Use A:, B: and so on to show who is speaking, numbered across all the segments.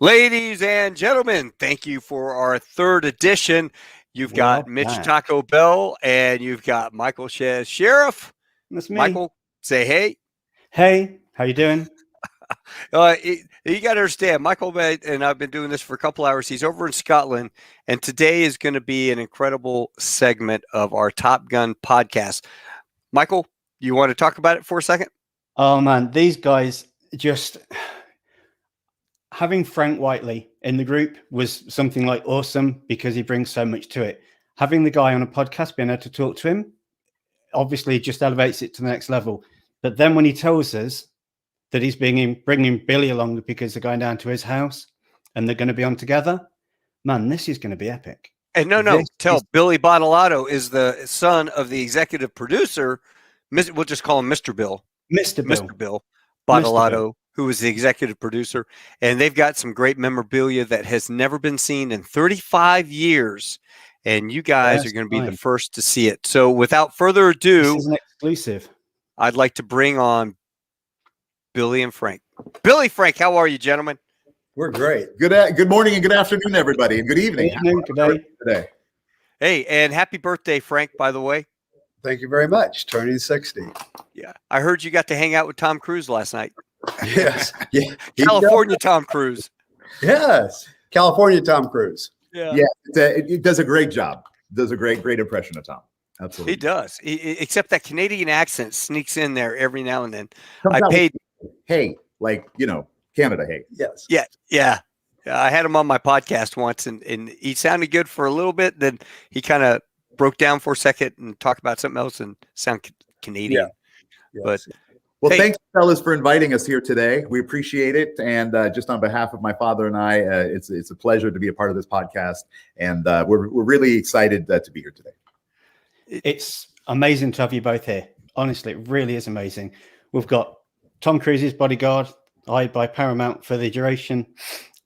A: Ladies and gentlemen, thank you for our third edition. You've got Mitch Taco Bell and you've got Michael Sheriff.
B: That's me.
A: Michael, say hey.
B: Hey, how you doing?
A: You got to understand, Michael and I've been doing this for a couple hours. He's over in Scotland, and today is going to be an incredible segment of our Top Gun podcast. Michael, you want to talk about it for a second?
B: Oh, man, these guys just... Having Frank Whiteley in the group was something like awesome because he brings so much to it. Having the guy on a podcast, being able to talk to him, obviously just elevates it to the next level. But then when he tells us that he's bringing Billy along because they're going down to his house and they're going to be on together, man, this is going to be epic.
A: And Billy Badalato is the son of the executive producer. We'll just call him Mr. Bill.
B: Mr.
A: Bill Badalato, who is the executive producer. And they've got some great memorabilia that has never been seen in 35 years. And you guys are going to be the first to see it. So without further ado,
B: this is an exclusive.
A: I'd like to bring on Billy and Frank. Billy, Frank, how are you, gentlemen?
C: We're great. Good morning and good afternoon, everybody, and good evening.
B: Good day.
C: Today.
A: Hey, and happy birthday, Frank, by the way.
C: Thank you very much. Turning 60.
A: Yeah. I heard you got to hang out with Tom Cruise last night.
C: Yes. Yeah.
A: California Tom Cruise.
C: Yes. California Tom Cruise.
A: Yeah.
C: It does a great job. Does a great impression of Tom. Absolutely.
A: He does. Except that Canadian accent sneaks in there every now and then.
C: Hey, like, Canada, hey. Yes.
A: Yeah. I had him on my podcast once and he sounded good for a little bit. Then he kind of broke down for a second and talked about something else and sound Canadian.
C: Yeah.
A: But
C: well, thanks, fellas, for inviting us here today. We appreciate it. And just on behalf of my father and I, it's a pleasure to be a part of this podcast. And we're really excited to be here today.
B: It's amazing to have you both here. Honestly, it really is amazing. We've got Tom Cruise's bodyguard, hired by Paramount for the duration.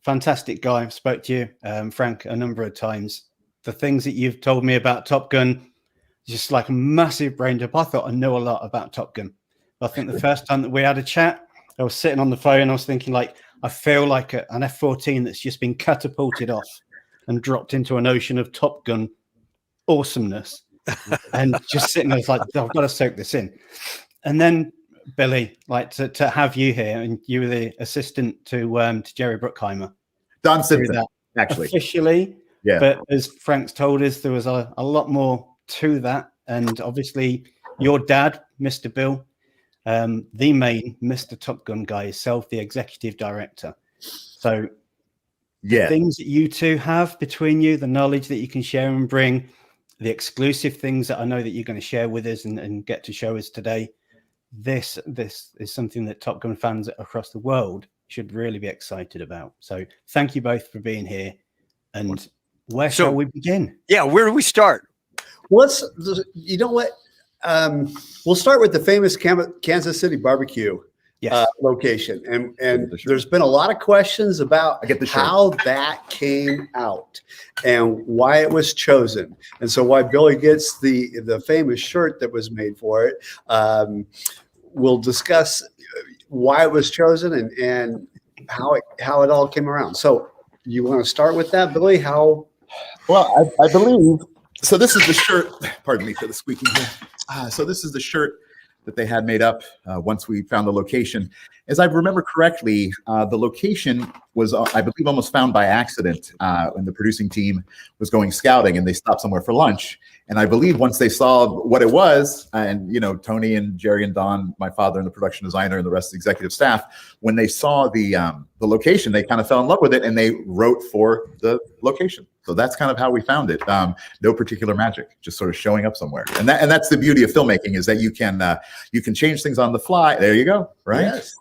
B: Fantastic guy. I've spoke to you, Frank, a number of times. The things that you've told me about Top Gun, just like a massive brain dump. I thought I know a lot about Top Gun. I think the first time that we had a chat, I was sitting on the phone. I was thinking, like, I feel like an F-14 that's just been catapulted off and dropped into an ocean of Top Gun awesomeness. And just sitting there, like, I've got to soak this in. And then, Billy, like to have you here, and you were the assistant to Jerry Bruckheimer.
C: Don Simpson, actually.
B: Officially.
C: Yeah.
B: But as Frank's told us, there was a lot more to that. And obviously, your dad, Mr. Bill, the main Mr. Top Gun guy himself, the executive director. So things that you two have between you, the knowledge that you can share and bring, the exclusive things that I know that you're going to share with us and get to show us today. This is something that Top Gun fans across the world should really be excited about. So thank you both for being here. And where shall we begin?
A: Yeah, where do we start?
C: Well, you know what? We'll start with the famous Kansas City barbecue location. And there's been a lot of questions about how that came out and why it was chosen. And so why Billy gets the famous shirt that was made for it. We'll discuss why it was chosen and how it all came around. So you want to start with that, Billy? How?
D: Well, I believe. So this is the shirt. Pardon me for the squeaking here. So this is the shirt that they had made up once we found the location. As I remember correctly, the location was, I believe, almost found by accident when the producing team was going scouting and they stopped somewhere for lunch. And I believe once they saw what it was, and Tony and Jerry and Don, my father and the production designer and the rest of the executive staff, when they saw the location, they kind of fell in love with it and they wrote for the location. So that's kind of how we found it. No particular magic, just sort of showing up somewhere. And that's the beauty of filmmaking, is that you can change things on the fly. There you go. Right.
C: Yes.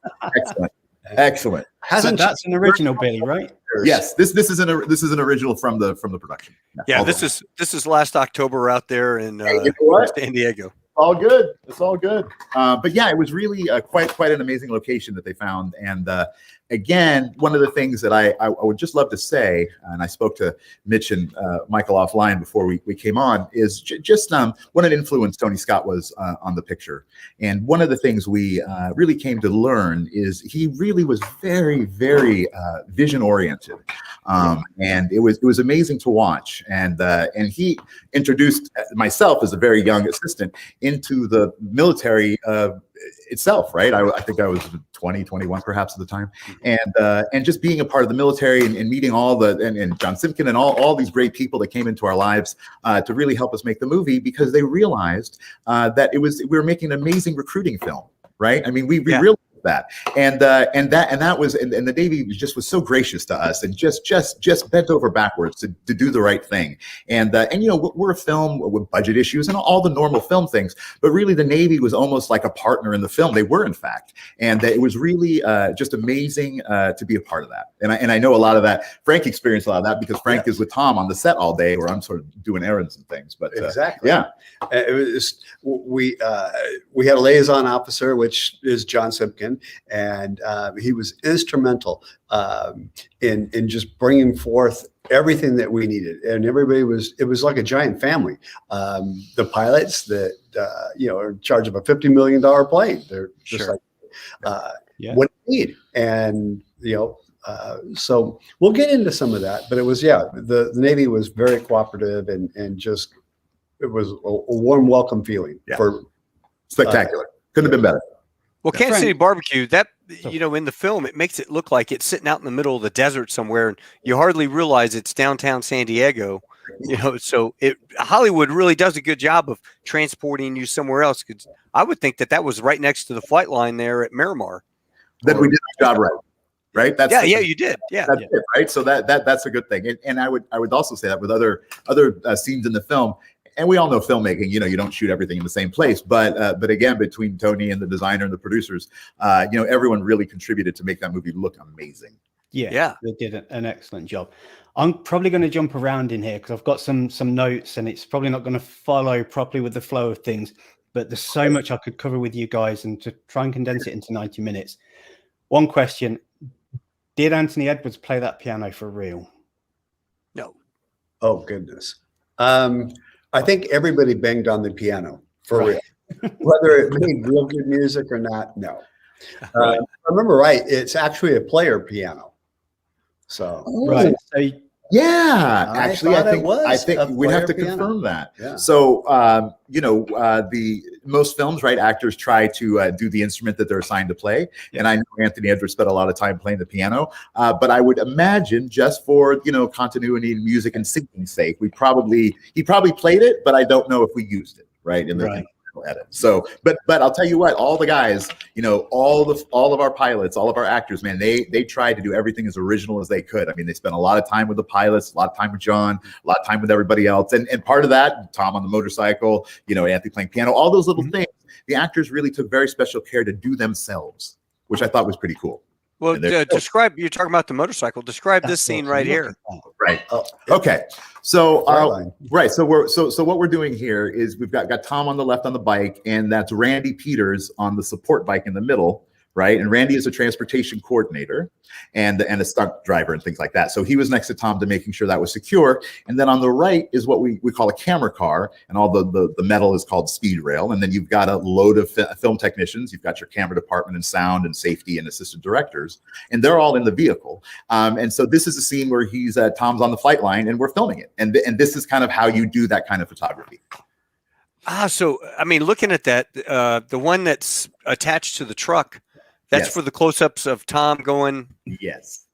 D: Excellent.
B: So that's an original, Billy, right?
D: Yes. This is an original from the production.
A: Yeah. This is last October out there in San Diego.
D: all good. It's all good. But yeah, it was really quite an amazing location that they found. And again, one of the things that I would just love to say, and I spoke to Mitch and Michael offline before we came on, is just what an influence Tony Scott was on the picture. And one of the things we really came to learn is he really was very, very vision oriented. And it was amazing to watch. And he introduced myself as a very young assistant into the military itself, right? I think I was 20, 21 perhaps at the time. And just being a part of the military and meeting all and John Simkin and all these great people that came into our lives to really help us make the movie, because they realized that we were making an amazing recruiting film, right? I mean, we realized that, and the Navy was so gracious to us and just bent over backwards to do the right thing. And we're a film with budget issues and all the normal film things, but really the Navy was almost like a partner in the film. They were, in fact, and it was really just amazing to be a part of that. And I know a lot of that. Frank experienced a lot of that because Frank is with Tom on the set all day, where I'm sort of doing errands and things. But
C: exactly, it was we had a liaison officer, which is John Simpkin. And he was instrumental in just bringing forth everything that we needed. And it was like a giant family. The pilots that, are in charge of a $50 million plane. They're just what you need. And, so we'll get into some of that, but it was, the Navy was very cooperative and just, it was a warm welcome feeling for
D: spectacular. Couldn't have been better.
A: Well, Kansas City Barbecue, that, in the film, it makes it look like it's sitting out in the middle of the desert somewhere, and you hardly realize it's downtown San Diego. So Hollywood really does a good job of transporting you somewhere else. Because I would think that was right next to the flight line there at Miramar.
D: That we did our job right? That's
A: you did. Yeah,
D: that's it, right? So that's a good thing. And I would also say that with other scenes in the film. And we all know filmmaking, you don't shoot everything in the same place, but again, between Tony and the designer and the producers, everyone really contributed to make that movie look amazing.
B: Yeah, they did an excellent job. I'm probably going to jump around in here because I've got some notes, and it's probably not going to follow properly with the flow of things, but there's so much I could cover with you guys, and to try and condense it into 90 minutes. One question: did Anthony Edwards play that piano for real?
A: No.
C: Oh, goodness. I think everybody banged on the piano for real, whether it made real good music or not. No, if I remember right, it's actually a player piano. So
D: actually, I think we'd have to confirm that. Yeah. So the most films, right? Actors try to do the instrument that they're assigned to play, and I know Anthony Edwards spent a lot of time playing the piano. But I would imagine, just for continuity and music and singing's sake, he probably played it, but I don't know if we used it in the edit. So, but I'll tell you what, all the guys, all of our pilots, all of our actors, man, they tried to do everything as original as they could. I mean, they spent a lot of time with the pilots, a lot of time with John, a lot of time with everybody else. And part of that, Tom on the motorcycle, Anthony playing piano, all those little things, the actors really took very special care to do themselves, which I thought was pretty cool.
A: Well, describe, you're talking about the motorcycle. Describe this scene right here.
D: Right. Okay. So, So what we're doing here is we've got Tom on the left on the bike, and that's Randy Peters on the support bike in the middle. Right. And Randy is a transportation coordinator and a stunt driver and things like that. So he was next to Tom to making sure that was secure. And then on the right is what we call a camera car, and all the metal is called speed rail. And then you've got a load of film technicians. You've got your camera department and sound and safety and assistant directors, and they're all in the vehicle. And so this is a scene where Tom's on the flight line and we're filming it. And this is kind of how you do that kind of photography.
A: So, I mean, looking at that, the one that's attached to the truck, that's for the close-ups of Tom going.
D: Yes.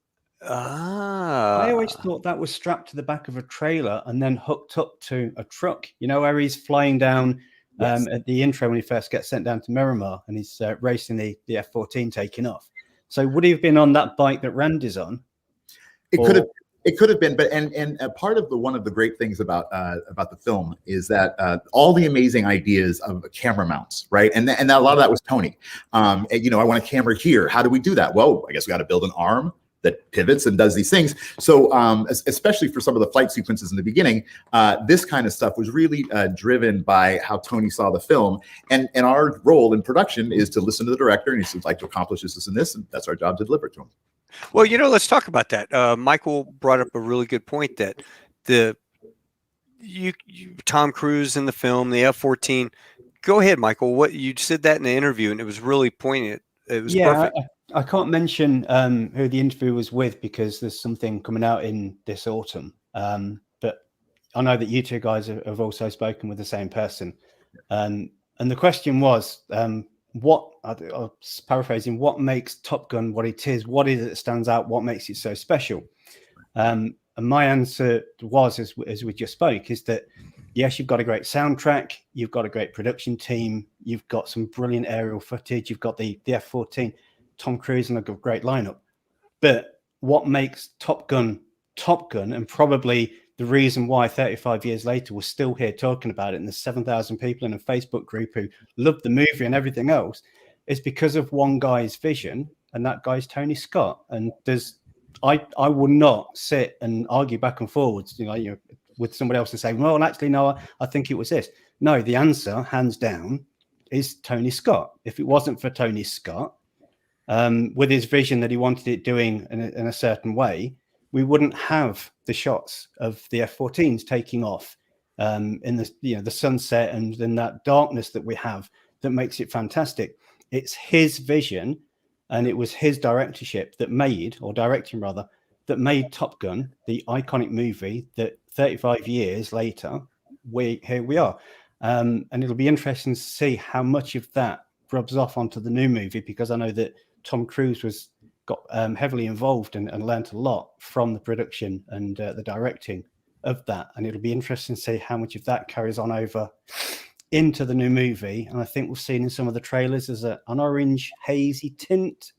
B: I always thought that was strapped to the back of a trailer and then hooked up to a truck. Where he's flying down at the intro when he first gets sent down to Miramar, and he's racing the F-14 taking off. So would he have been on that bike that Randy's on?
D: It could have been, but and part of one of the great things about the film is that all the amazing ideas of camera mounts, right? And a lot of that was Tony. I want a camera here. How do we do that? Well, I guess we got to build an arm that pivots and does these things. So especially for some of the flight sequences in the beginning, this kind of stuff was really driven by how Tony saw the film. And our role in production is to listen to the director, and he says, like to accomplish this and this, and that's our job to deliver to him.
A: Well, let's talk about that. Michael brought up a really good point that Tom Cruise in the film, the F-14. Go ahead, Michael. What you said that in the interview, and it was really poignant. It was perfect.
B: I can't mention who the interview was with because there's something coming out in this autumn. But I know that you two guys have also spoken with the same person. And the question was, I'm paraphrasing, what makes Top Gun what it is? What is it that stands out? What makes it so special? And my answer was, as we just spoke, is that, yes, you've got a great soundtrack. You've got a great production team. You've got some brilliant aerial footage. You've got the F-14. Tom Cruise and a great lineup. But what makes Top Gun, and probably the reason why 35 years later we're still here talking about it, and there's 7,000 people in a Facebook group who love the movie and everything else, is because of one guy's vision, and that guy's Tony Scott. And I will not sit and argue back and forwards, with somebody else and say, well, actually, no, I think it was this. No, the answer, hands down, is Tony Scott. If it wasn't for Tony Scott, with his vision that he wanted it doing in a certain way, we wouldn't have the shots of the F-14s taking off in the sunset and then that darkness that we have that makes it fantastic. It's his vision, and it was his directing that made Top Gun the iconic movie that 35 years later here we are. And it'll be interesting to see how much of that rubs off onto the new movie, because I know that Tom Cruise got heavily involved and learned a lot from the production and the directing of that. And it'll be interesting to see how much of that carries on over into the new movie. And I think we've seen in some of the trailers there's an orange hazy tint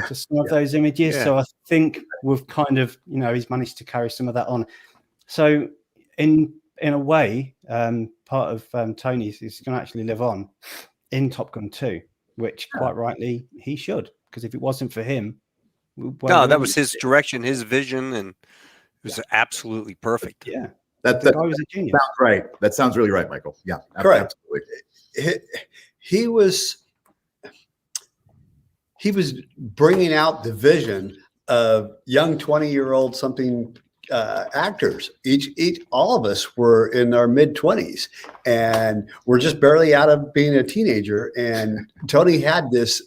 B: to some of those images. Yeah. So I think we've kind of, he's managed to carry some of that on. So in a way, part of Tony's is going to actually live on in Top Gun 2, which quite rightly he should. Because if it wasn't for him,
A: that was his direction, his vision, and it was absolutely perfect.
B: Yeah,
D: that was a genius. Sounds right. That sounds really right, Michael. Yeah,
C: correct. Absolutely. He was bringing out the vision of young 20-year-old something actors. All of us were in our mid-20s, and we're just barely out of being a teenager. And Tony had this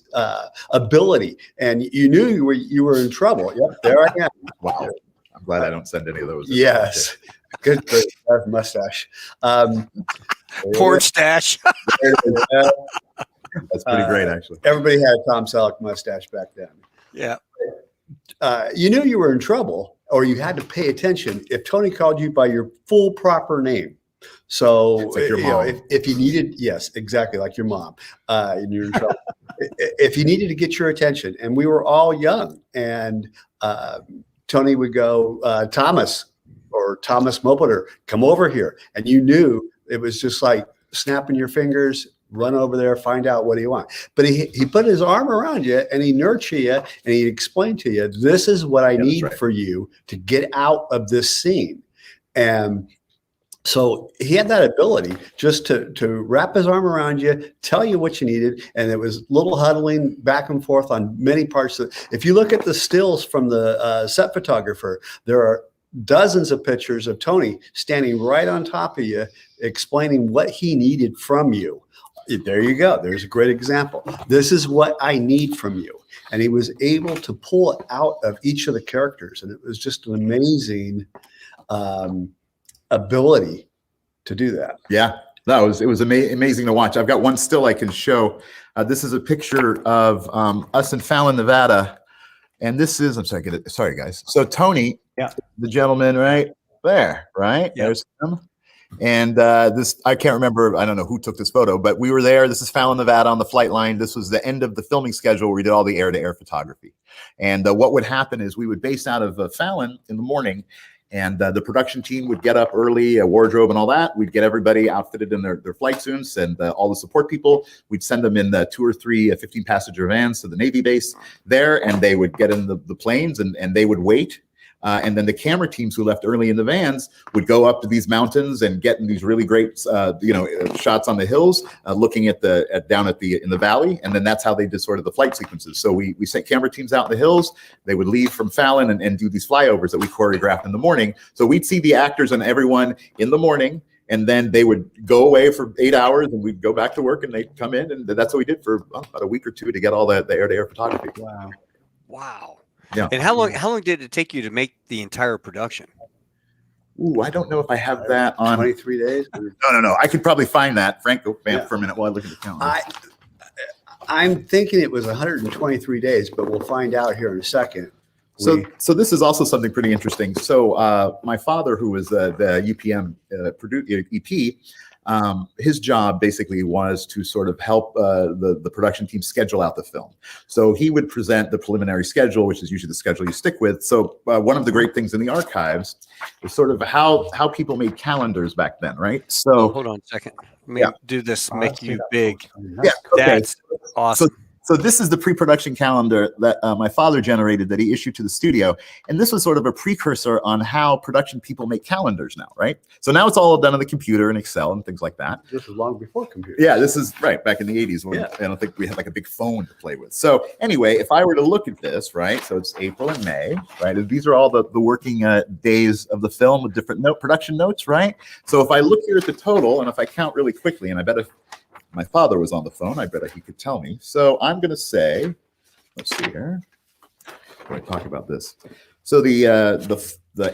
C: ability, and you knew you were in trouble. Yep, there I am.
D: Wow, I'm glad I don't send any of those.
C: Yes, good mustache.
A: Porn stash.
D: That's pretty great, actually.
C: Everybody had a Tom Selleck mustache back then.
A: Yeah.
C: You knew you were in trouble, or you had to pay attention if Tony called you by your full proper name. So
D: like your mom.
C: If you needed, yes, exactly like your mom, and you're in trouble. If you needed to get your attention, and we were all young, and Tony would go, Thomas Mopeder, come over here, and you knew it was just like snapping your fingers. Run over there, find out what do you want. But he put his arm around you, and he nurtured you, and he explained to you, this is what I need for you to get out of this scene. And so he had that ability just to wrap his arm around you, tell you what you needed. And it was little huddling back and forth on many parts. If you look at the stills from the set photographer, there are dozens of pictures of Tony standing right on top of you, explaining what he needed from you. There you go. There's a great example. This is what I need from you. And he was able to pull it out of each of the characters. And it was just an amazing ability to do that.
D: Yeah, it was amazing to watch. I've got one still I can show. This is a picture of us in Fallon, Nevada. And this is, sorry, guys. So Tony, the gentleman right there, right? Yep. There's him. And this, I can't remember, I don't know who took this photo, but we were there. This is Fallon, Nevada on the flight line. This was the end of the filming schedule where we did all the air-to-air photography. And what would happen is we would base out of Fallon in the morning, And the production team would get up early, a wardrobe and all that. We'd get everybody outfitted in their flight suits, and all the support people. We'd send them in the 2 or 3 15-passenger vans to the Navy base there, and they would get in the planes, and they would wait. And then the camera teams who left early in the vans would go up to these mountains and get in these really great, shots on the hills, looking at down in the valley. And then that's how they did sort of the flight sequences. So we sent camera teams out in the hills. They would leave from Fallon and do these flyovers that we choreographed in the morning. So we'd see the actors and everyone in the morning, and then they would go away for 8 hours, and we'd go back to work, and they'd come in, and that's what we did for about a week or 2 to get all the air-to-air photography.
A: Wow.
D: Yeah.
A: And how long did it take you to make the entire production?
D: Ooh, I don't know if I have that on
C: 23 days.
D: No. I could probably find that. Frank, go for a minute while I look at the calendar.
C: I'm thinking it was 123 days, but we'll find out here in a second.
D: So this is also something pretty interesting. So my father, who was the UPM EP, his job basically was to sort of help the production team schedule out the film. So he would present the preliminary schedule, which is usually the schedule you stick with. So one of the great things in the archives is sort of how people made calendars back then, right? So
A: hold on a second. Let me do this, make you big.
D: Yeah, okay.
A: That's awesome.
D: So this is the pre-production calendar that my father generated that he issued to the studio. And this was sort of a precursor on how production people make calendars now, right? So now it's all done on the computer and Excel and things like that.
C: This is long before computers.
D: Yeah, this is right back in the 80s when I don't think we had like a big phone to play with. So anyway, if I were to look at this, right? So it's April and May, right? And these are all the working days of the film with different production notes, right? So if I look here at the total, and if I count really quickly, and I bet if my father was on the phone, I bet he could tell me. So I'm going to say, let's see here. Before I talk about this. So the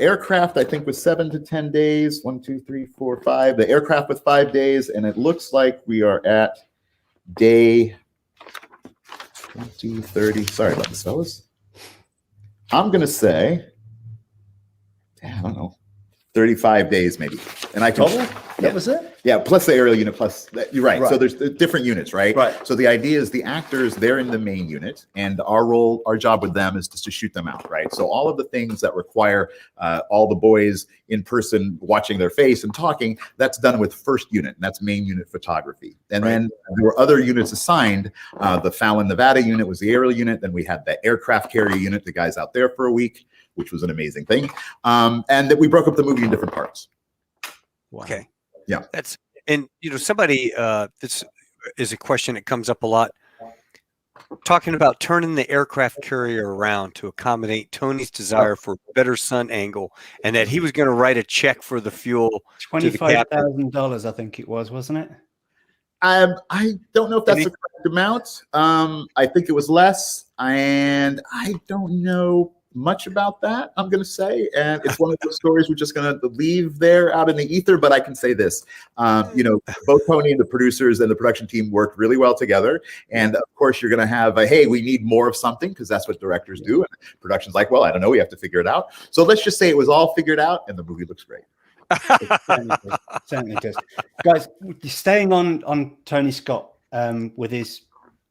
D: aircraft, I think, was 7 to 10 days. 1, 2, 3, 4, 5. The aircraft with 5 days, and it looks like we are at day 20, 30. Sorry about this, fellas. I'm going to say, I don't know, 35 days maybe. And I total?
C: That was it?
D: Yeah, plus the aerial unit, plus you're right. So there's different units, right?
C: Right.
D: So the idea is the actors, they're in the main unit, and our job with them is just to shoot them out, right? So all of the things that require all the boys in person watching their face and talking, that's done with first unit, and that's main unit photography. And then there were other units assigned. The Fallon, Nevada unit was the aerial unit. Then we had the aircraft carrier unit, the guys out there for a week, which was an amazing thing. And that we broke up the movie in different parts.
A: Wow. Okay.
D: Yeah.
A: Somebody, this is a question that comes up a lot, talking about turning the aircraft carrier around to accommodate Tony's desire for better sun angle, and that he was going to write a check for the fuel.
B: $25,000, I think it was, wasn't it?
D: I don't know if that's the correct amount. I think it was less, and I don't know much about that, I'm going to say. And it's one of those stories we're just going to leave there out in the ether. But I can say this, both Tony and the producers and the production team worked really well together. And of course, you're going to have hey, we need more of something, because that's what directors do. And production's like, well, I don't know, we have to figure it out. So let's just say it was all figured out, and the movie looks great.
B: Certainly does. Guys, staying on Tony Scott with his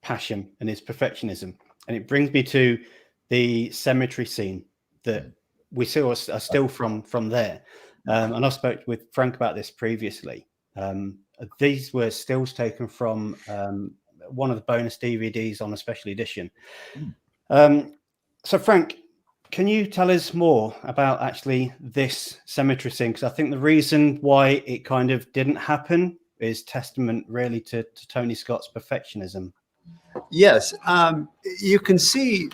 B: passion and his perfectionism, and it brings me to the cemetery scene that we saw are still from there. And I spoke with Frank about this previously. These were stills taken from one of the bonus DVDs on a special edition. So Frank, can you tell us more about actually this cemetery scene? Because I think the reason why it kind of didn't happen is testament really to Tony Scott's perfectionism.
C: Yes, you can see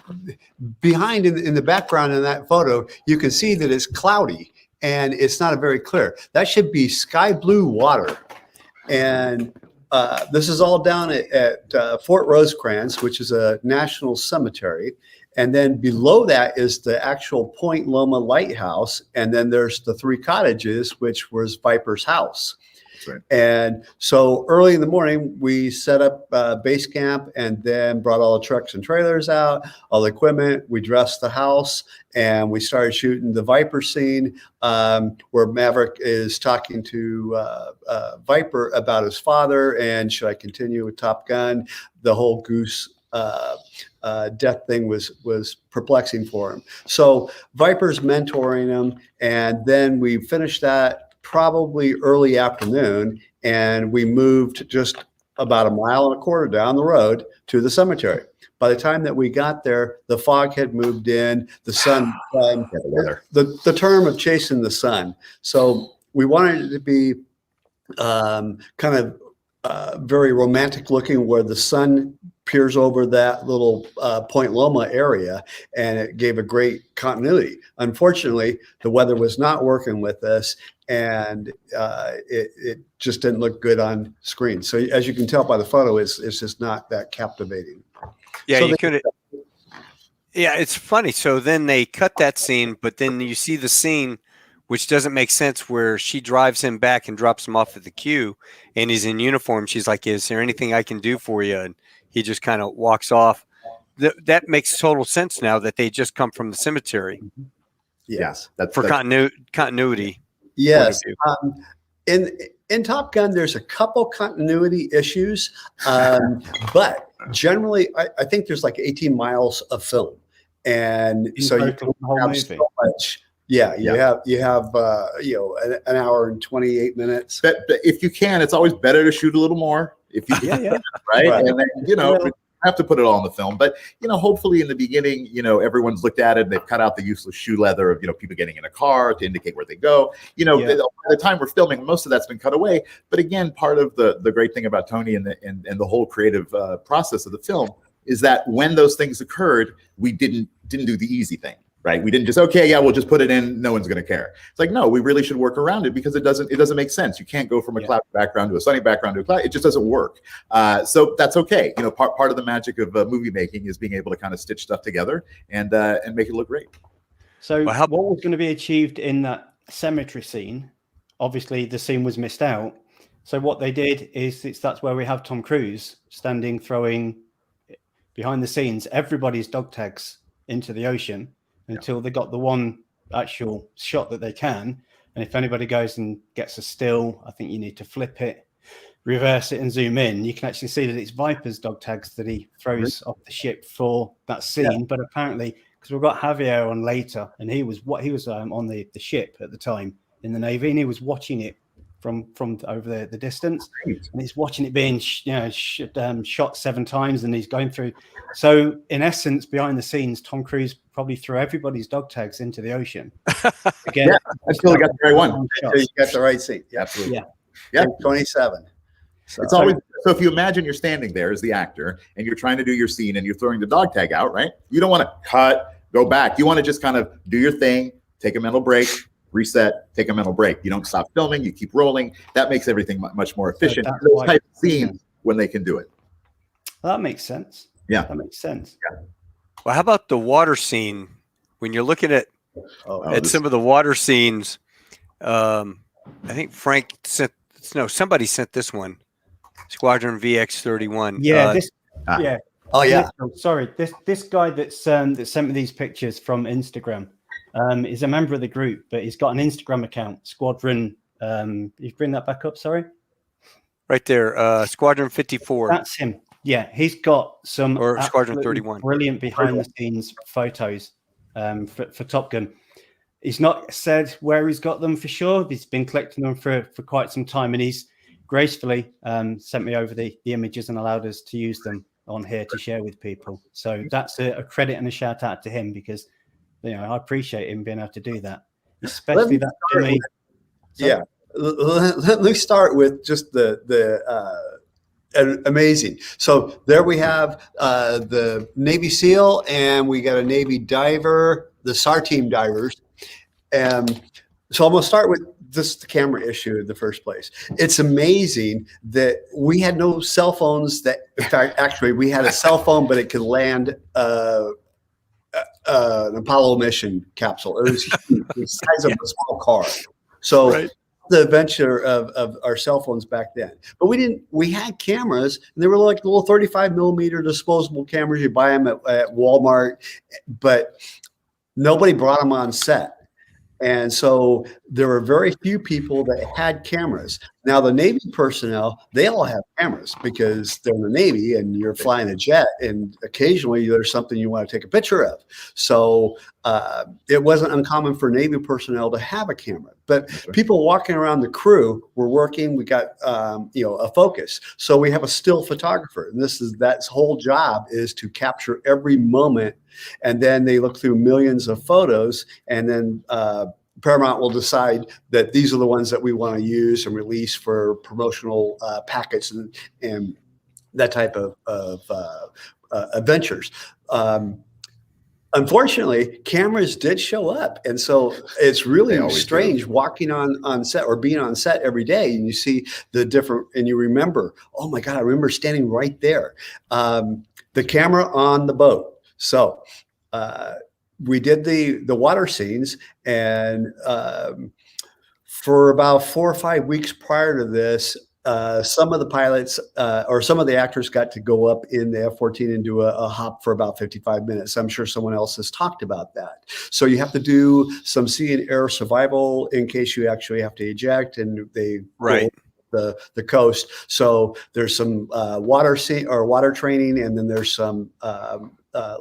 C: behind in the background in that photo, you can see that it's cloudy and it's not very clear. That should be sky blue water. And this is all down at Fort Rosecrans, which is a national cemetery. And then below that is the actual Point Loma Lighthouse. And then there's the 3 cottages, which was Viper's house. Right. And so early in the morning, we set up base camp and then brought all the trucks and trailers out, all the equipment. We dressed the house and we started shooting the Viper scene where Maverick is talking to Viper about his father and should I continue with Top Gun, the whole Goose death thing was perplexing for him. So Viper's mentoring him, and then we finished that probably early afternoon, and we moved just about 1.25 miles down the road to the cemetery. By the time that we got there, the fog had moved in, the sun, the term of chasing the sun. So we wanted it to be kind of very romantic looking, where the sun peers over that little Point Loma area, and it gave a great continuity. Unfortunately, the weather was not working with us, and it just didn't look good on screen. So as you can tell by the photo, it's just not that captivating.
A: Yeah,
C: so
A: you could. Yeah, it's funny. So then they cut that scene, but then you see the scene, which doesn't make sense, where she drives him back and drops him off at the queue, and he's in uniform. She's like, "Is there anything I can do for you?" And he just kind of walks off. That makes total sense now that they just come from the cemetery.
C: Yes,
A: that's continuity.
C: Yes. In Top Gun, there's a couple continuity issues, but generally, I think there's like 18 miles of film, and so you have so much. Yeah, you have an hour and 28 minutes.
D: But if you can, it's always better to shoot a little more. If you right, and then you have to put it all in the film. But hopefully in the beginning, everyone's looked at it and they've cut out the useless shoe leather of people getting in a car to indicate where they go. By the time we're filming, most of that's been cut away. But again, part of the great thing about Tony and the whole creative process of the film is that when those things occurred, we didn't do the easy thing. Right, we didn't just we'll just put it in. No one's going to care. It's like, no, we really should work around it, because it doesn't make sense. You can't go from a cloudy background to a sunny background to a cloud. It just doesn't work. So that's okay. Part of the magic of movie making is being able to kind of stitch stuff together and make it look great.
B: So what was going to be achieved in that cemetery scene? Obviously, the scene was missed out. So what they did is that's where we have Tom Cruise standing, throwing behind the scenes everybody's dog tags into the ocean, until they got the one actual shot that they can. And if anybody goes and gets a still, I think you need to flip it, reverse it, and zoom in. You can actually see that it's Viper's dog tags that he throws off the ship for that scene. Yeah. But apparently, because we've got Javier on later, and he was on the ship at the time in the Navy, and he was watching it from over the distance, and he's watching it being shot 7 times, and he's going through. So in essence, behind the scenes, Tom Cruise probably threw everybody's dog tags into the ocean. Again,
D: until he got the right one.
C: Until you got the right seat.
D: Yeah, absolutely.
C: Yeah. 27.
D: So it's always so. If you imagine you're standing there as the actor and you're trying to do your scene and you're throwing the dog tag out, right? You don't want to cut, go back. You want to just kind of do your thing, take a mental break, reset, take a mental break. You don't stop filming, you keep rolling. That makes everything much more efficient. Those type of scenes when they can do it.
B: Well, that makes sense.
D: Yeah.
B: That makes sense.
D: Yeah.
A: Well, how about the water scene? When you're looking at some of the water scenes, I think somebody sent this one. Squadron VX-31.
B: Yeah.
C: Oh yeah.
B: Sorry. This guy that sent me these pictures from Instagram. Is a member of the group, but he's got an Instagram account, Squadron. You bring that back up, sorry?
A: Right there, Squadron 54.
B: That's him. Yeah, he's got some
A: Squadron 31.
B: Brilliant behind-the-scenes photos for Top Gun. He's not said where he's got them for sure. He's been collecting them for quite some time, and he's gracefully sent me over the images and allowed us to use them on here to share with people. So that's a credit and a shout out to him, because I appreciate him being able to do that, especially that to me.
C: Yeah, let me start with just the amazing. So there we have the Navy SEAL, and we got a Navy diver, the SAR team divers. And so I'm going to start with the camera issue in the first place. It's amazing that we had no cell phones. That, in fact, actually, we had a cell phone, but it could land an Apollo mission capsule. It was huge, the size of a small car. So the adventure of our cell phones back then. But we had cameras, and they were like little 35 millimeter disposable cameras. You buy them at Walmart, but nobody brought them on set. And so there were very few people that had cameras. Now, the Navy personnel, they all have cameras because they're in the Navy and you're flying a jet, and occasionally there's something you want to take a picture of. So it wasn't uncommon for Navy personnel to have a camera. But people walking around the crew were working. We got a focus. So we have a still photographer, and that's whole job is to capture every moment. And then they look through millions of photos, and then Paramount will decide that these are the ones that we want to use and release for promotional packets and that type of adventures. Unfortunately, cameras did show up, and so it's really strange walking on set or being on set every day, and you see the different, and you remember, oh my God, I remember standing right there. The camera on the boat. So we did the water scenes, and for about 4 or 5 weeks prior to this, some of the pilots or some of the actors got to go up in the F-14 and do a hop for about 55 minutes. I'm sure someone else has talked about that. So you have to do some sea and air survival in case you actually have to eject, and they go the coast. So there's some water training, and then there's some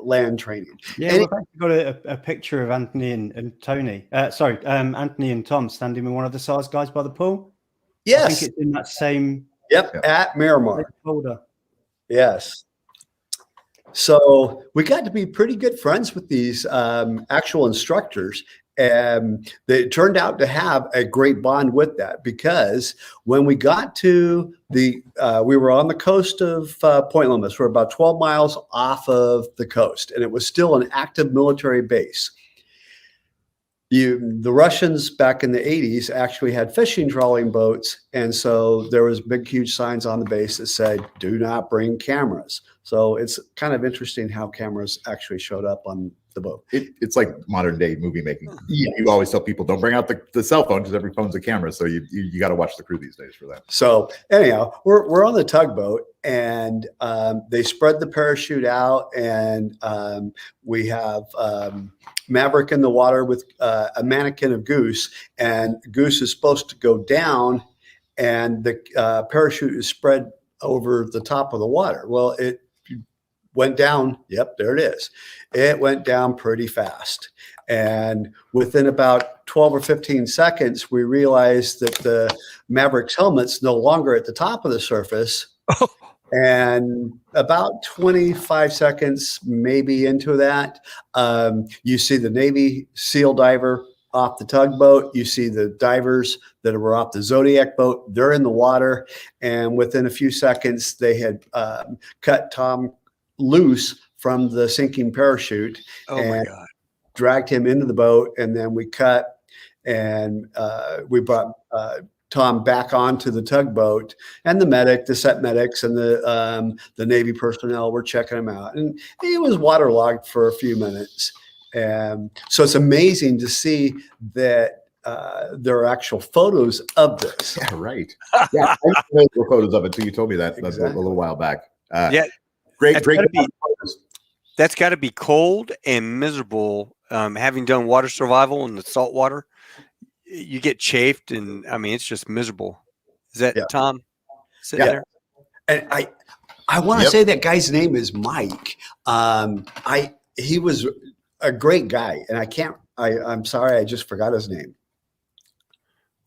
C: land training.
B: Yeah, we've actually got a picture of Anthony and Tony. Anthony and Tom standing with one of the SARS guys by the pool.
C: Yes,
B: I think it's in that same.
C: Yep, at Miramar.
B: Folder.
C: Yes. So we got to be pretty good friends with these actual instructors. And they turned out to have a great bond with that, because when we got to we were on the coast of Point Loomis. We're about 12 miles off of the coast, and it was still an active military base. The Russians back in the 80s actually had fishing trawling boats, and so there was big, huge signs on the base that said, "Do not bring cameras." So it's kind of interesting how cameras actually showed up on the boat.
D: It's like modern day movie making. Yeah. You always tell people don't bring out the cell phone because every phone's a camera. So you got to watch the crew these days for that.
C: So anyhow, we're on the tugboat, and they spread the parachute out, and we have Maverick in the water with a mannequin of Goose, and Goose is supposed to go down, and the parachute is spread over the top of the water. Well, it went down. Yep, there it is. It went down pretty fast. And within about 12 or 15 seconds, we realized that the Maverick's helmet's no longer at the top of the surface. And about 25 seconds maybe into that, you see the Navy SEAL diver off the tugboat. You see the divers that were off the Zodiac boat. They're in the water. And within a few seconds, they had cut Tom loose from the sinking parachute and dragged him into the boat. And then we cut, and we brought Tom back onto the tugboat, and the set medics and the Navy personnel were checking him out. And he was waterlogged for a few minutes. And so it's amazing to see that there are actual photos of this.
D: Yeah, right. Yeah, I didn't know there were photos of it until you told me that a little while back. Great.
A: That's got to be cold and miserable. Having done water survival in the salt water, you get chafed, and I mean it's just miserable. Is that Tom sitting there?
C: And I want to say that guy's name is Mike. He was a great guy, and I'm sorry, I just forgot his name.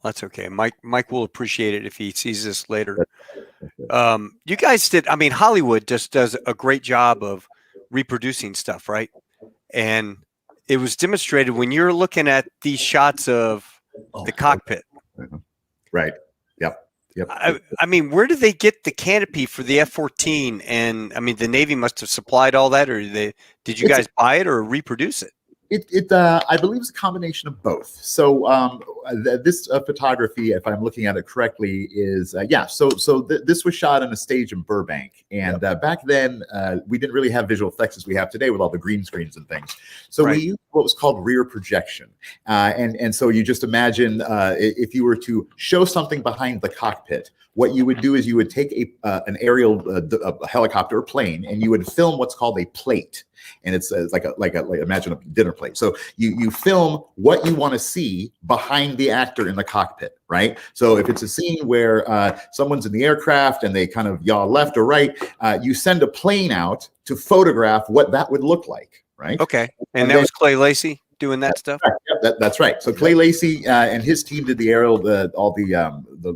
A: That's okay. Mike will appreciate it if he sees this later. You guys did. I mean, Hollywood just does a great job of reproducing stuff, right? And it was demonstrated when you're looking at these shots of the cockpit.
D: Right. Yep.
A: I mean, where did they get the canopy for the F-14? And I mean, the Navy must have supplied all that, or did you guys buy it or reproduce it?
D: I believe it's a combination of both. So this photography, if I'm looking at it correctly, is this was shot on a stage in Burbank, and back then we didn't really have visual effects as we have today with all the green screens and things. So we used what was called rear projection, and so you just imagine if you were to show something behind the cockpit. What you would do is you would take an aerial a helicopter or plane, and you would film what's called a plate. and it's like imagine a dinner plate. So you film what you want to see behind the actor in the cockpit, right? So if it's a scene where someone's in the aircraft and they kind of yaw left or right, you send a plane out to photograph what that would look like, right?
A: Okay, and that was Clay Lacey doing that stuff.
D: Right. Yep, that's right. So Clay Lacey and his team did the aerial, all the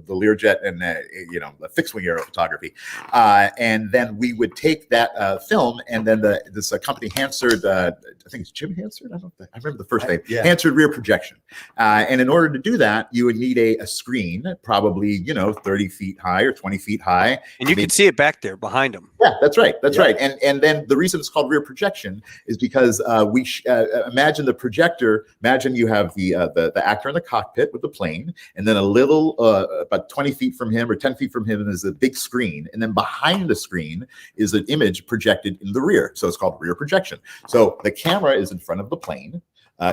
D: Learjet and the fixed wing aerial photography, and then we would take that film, and then this company Hansard, I think it's Jim Hansard. I remember the first name.
C: Yeah.
D: Hansard Rear Projection, and in order to do that, you would need a screen, probably 30 feet high or 20 feet high,
A: and you can see it back there behind him.
D: Yeah, that's right. That's right. And then the reason it's called rear projection is because we imagine the projector. Imagine you have the actor in the cockpit with the plane, and then a little about 20 feet from him or 10 feet from him is a big screen, and then behind the screen is an image projected in the rear. So it's called rear projection. So the camera is in front of the plane.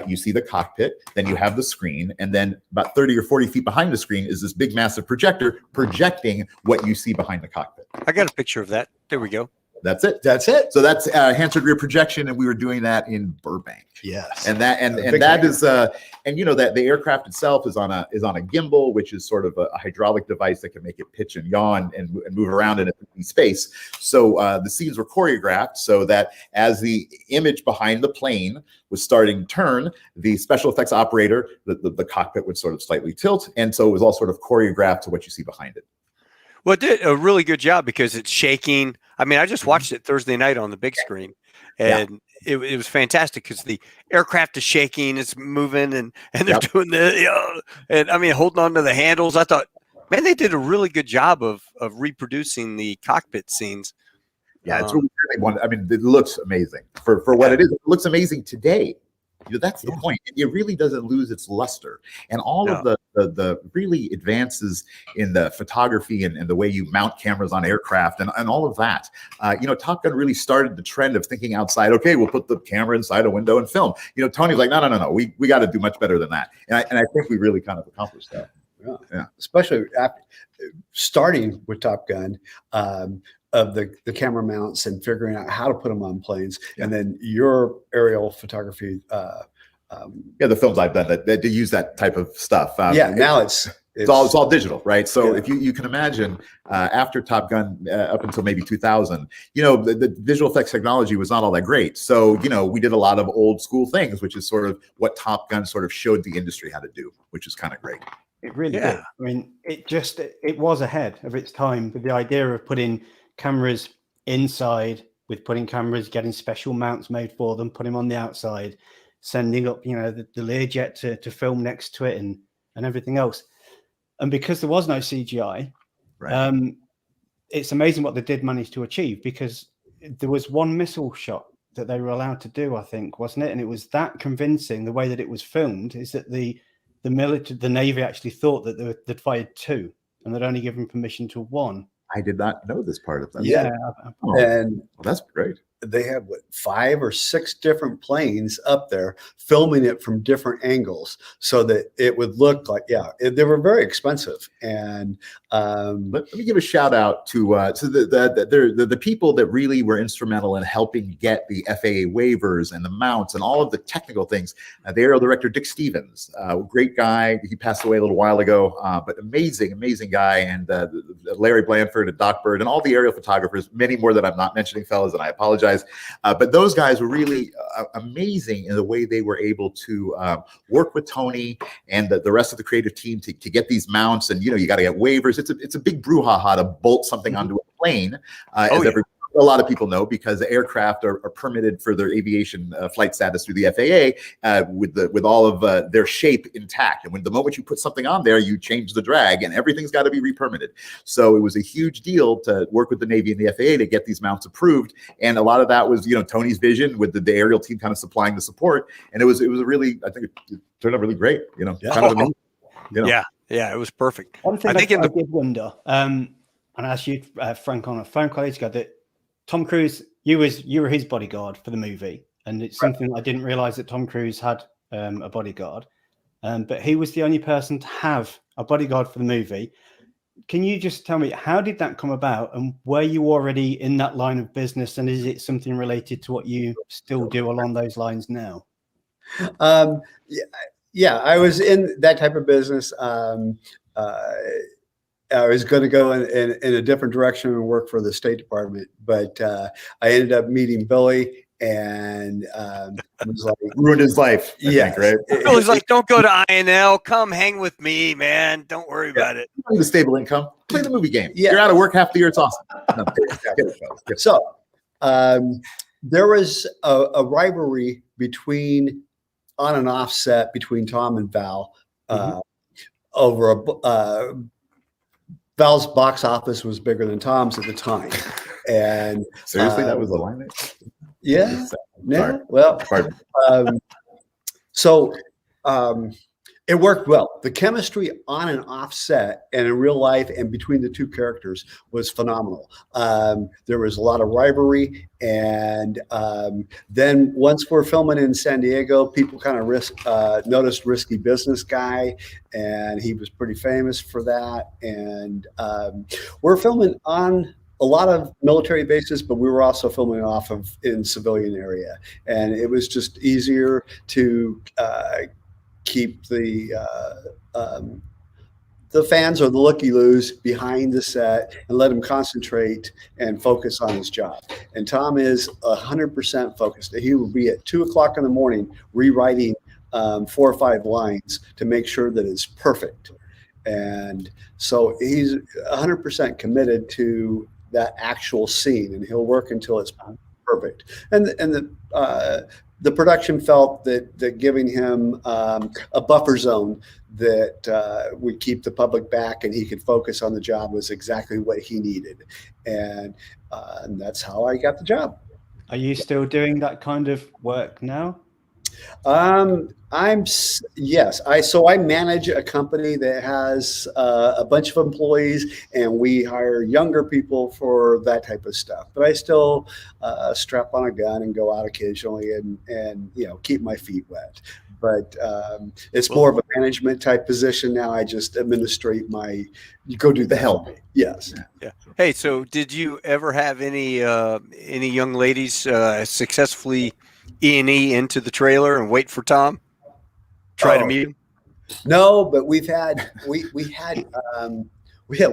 D: You see the cockpit, then you have the screen, and then about 30 or 40 feet behind the screen is this big, massive projector projecting what you see behind the cockpit.
A: I got a picture of that. There we go.
D: That's it.
C: That's it.
D: So that's Hansard Rear Projection, and we were doing that in Burbank.
C: Yes.
D: And that is that the aircraft itself is on a gimbal, which is sort of a hydraulic device that can make it pitch and yaw and move around in space. So the scenes were choreographed so that as the image behind the plane was starting to turn, the special effects operator, the cockpit would sort of slightly tilt, and so it was all sort of choreographed to what you see behind it.
A: Well, it did a really good job because it's shaking. I mean, I just watched it Thursday night on the big screen, and it was fantastic because the aircraft is shaking, it's moving, and they're doing and I mean, holding on to the handles. I thought, man, they did a really good job of reproducing the cockpit scenes.
D: Yeah, it's really wonderful. I mean, it looks amazing for what it is. It looks amazing today. That's the point. It really doesn't lose its luster. And all of the really advances in the photography and the way you mount cameras on aircraft and all of that. Top Gun really started the trend of thinking outside. Okay, we'll put the camera inside a window and film. Tony's like, no. We got to do much better than that. And I think we really kind of accomplished that.
C: Yeah. Especially after starting with Top Gun. Of the camera mounts and figuring out how to put them on planes, and then your aerial photography.
D: The films I've done that use that type of stuff.
C: Now it's
D: all digital, right? So if you can imagine, after Top Gun, up until maybe 2000, the visual effects technology was not all that great. So we did a lot of old school things, which is sort of what Top Gun sort of showed the industry how to do, which is kind of great.
B: It really did. I mean, it was ahead of its time with the idea of putting cameras inside, with putting cameras, getting special mounts made for them, putting them on the outside, sending up, the Learjet to film next to it and everything else. And because there was no CGI, it's amazing what they did manage to achieve, because there was one missile shot that they were allowed to do, I think, wasn't it? And it was that convincing, the way that it was filmed, is that the Navy actually thought that they'd fired two and they'd only given permission to one.
D: I did not know this part of that.
C: Yeah. And
D: that's great.
C: They had 5 or 6 different planes up there filming it from different angles so that it would look like, they were very expensive. And
D: let me give a shout out to the people that really were instrumental in helping get the FAA waivers and the mounts and all of the technical things. The aerial director, Dick Stevens, great guy. He passed away a little while ago, but amazing guy. And Larry Blanford and Doc Bird and all the aerial photographers, many more that I'm not mentioning, fellas, and I apologize. But those guys were really amazing in the way they were able to work with Tony and the rest of the creative team to get these mounts. And, you got to get waivers. It's a big brouhaha to bolt something onto a plane, a lot of people know, because the aircraft are permitted for their aviation flight status through the FAA with all of their shape intact. And the moment you put something on there, you change the drag, and everything's got to be re-permitted. So it was a huge deal to work with the Navy and the FAA to get these mounts approved. And a lot of that was, Tony's vision with the aerial team kind of supplying the support. And it was a really, I think it turned out really great. Kind of amazing.
A: Yeah, it was perfect.
B: One thing I did wonder, and I asked you, Frank, on a phone call ago, that Tom Cruise, you were his bodyguard for the movie, and it's something I didn't realize that Tom Cruise had a bodyguard, but he was the only person to have a bodyguard for the movie. can you just tell me, how did that come about, and were you already in that line of business, and is it something related to what you still do along those lines now?
C: Yeah, I was in that type of business. I was going to go in a different direction and work for the State Department, but I ended up meeting Billy, and it was like
D: Ruined his life.
C: Yeah,
D: right?
A: Billy's like, don't go to INL. Come hang with me, man. Don't worry about it.
D: The stable income. Play the movie game.
C: Yeah.
D: You're out of work half the year. It's awesome. No,
C: So there was a rivalry on and off set between Tom and Val over Val's box office was bigger than Tom's at the time. And
D: seriously, that was the line?
C: Yeah.
D: Sorry.
C: Well, so it worked well. The chemistry on and off set and in real life and between the two characters was phenomenal. There was a lot of rivalry. And then once we're filming in San Diego, people kind of noticed Risky Business Guy, and he was pretty famous for that. And we're filming on a lot of military bases, but we were also filming in civilian area. And it was just easier to keep the fans or the looky-loos behind the set and let him concentrate and focus on his job. And Tom is 100% focused. He will be at 2:00 in the morning rewriting 4 or 5 lines to make sure that it's perfect. And so he's 100% committed to that actual scene, and he'll work until it's perfect. And the production felt that giving him a buffer zone that would keep the public back and he could focus on the job was exactly what he needed. And that's how I got the job.
B: Are you still doing that kind of work now?
C: Yes. I manage a company that has a bunch of employees, and we hire younger people for that type of stuff. But I still strap on a gun and go out occasionally and keep my feet wet. But it's more of a management type position now. I just administrate go do the help. Yes.
A: Yeah. Hey, so did you ever have any young ladies successfully E&E into the trailer and wait for Tom? Try to meet him?
C: No, but we had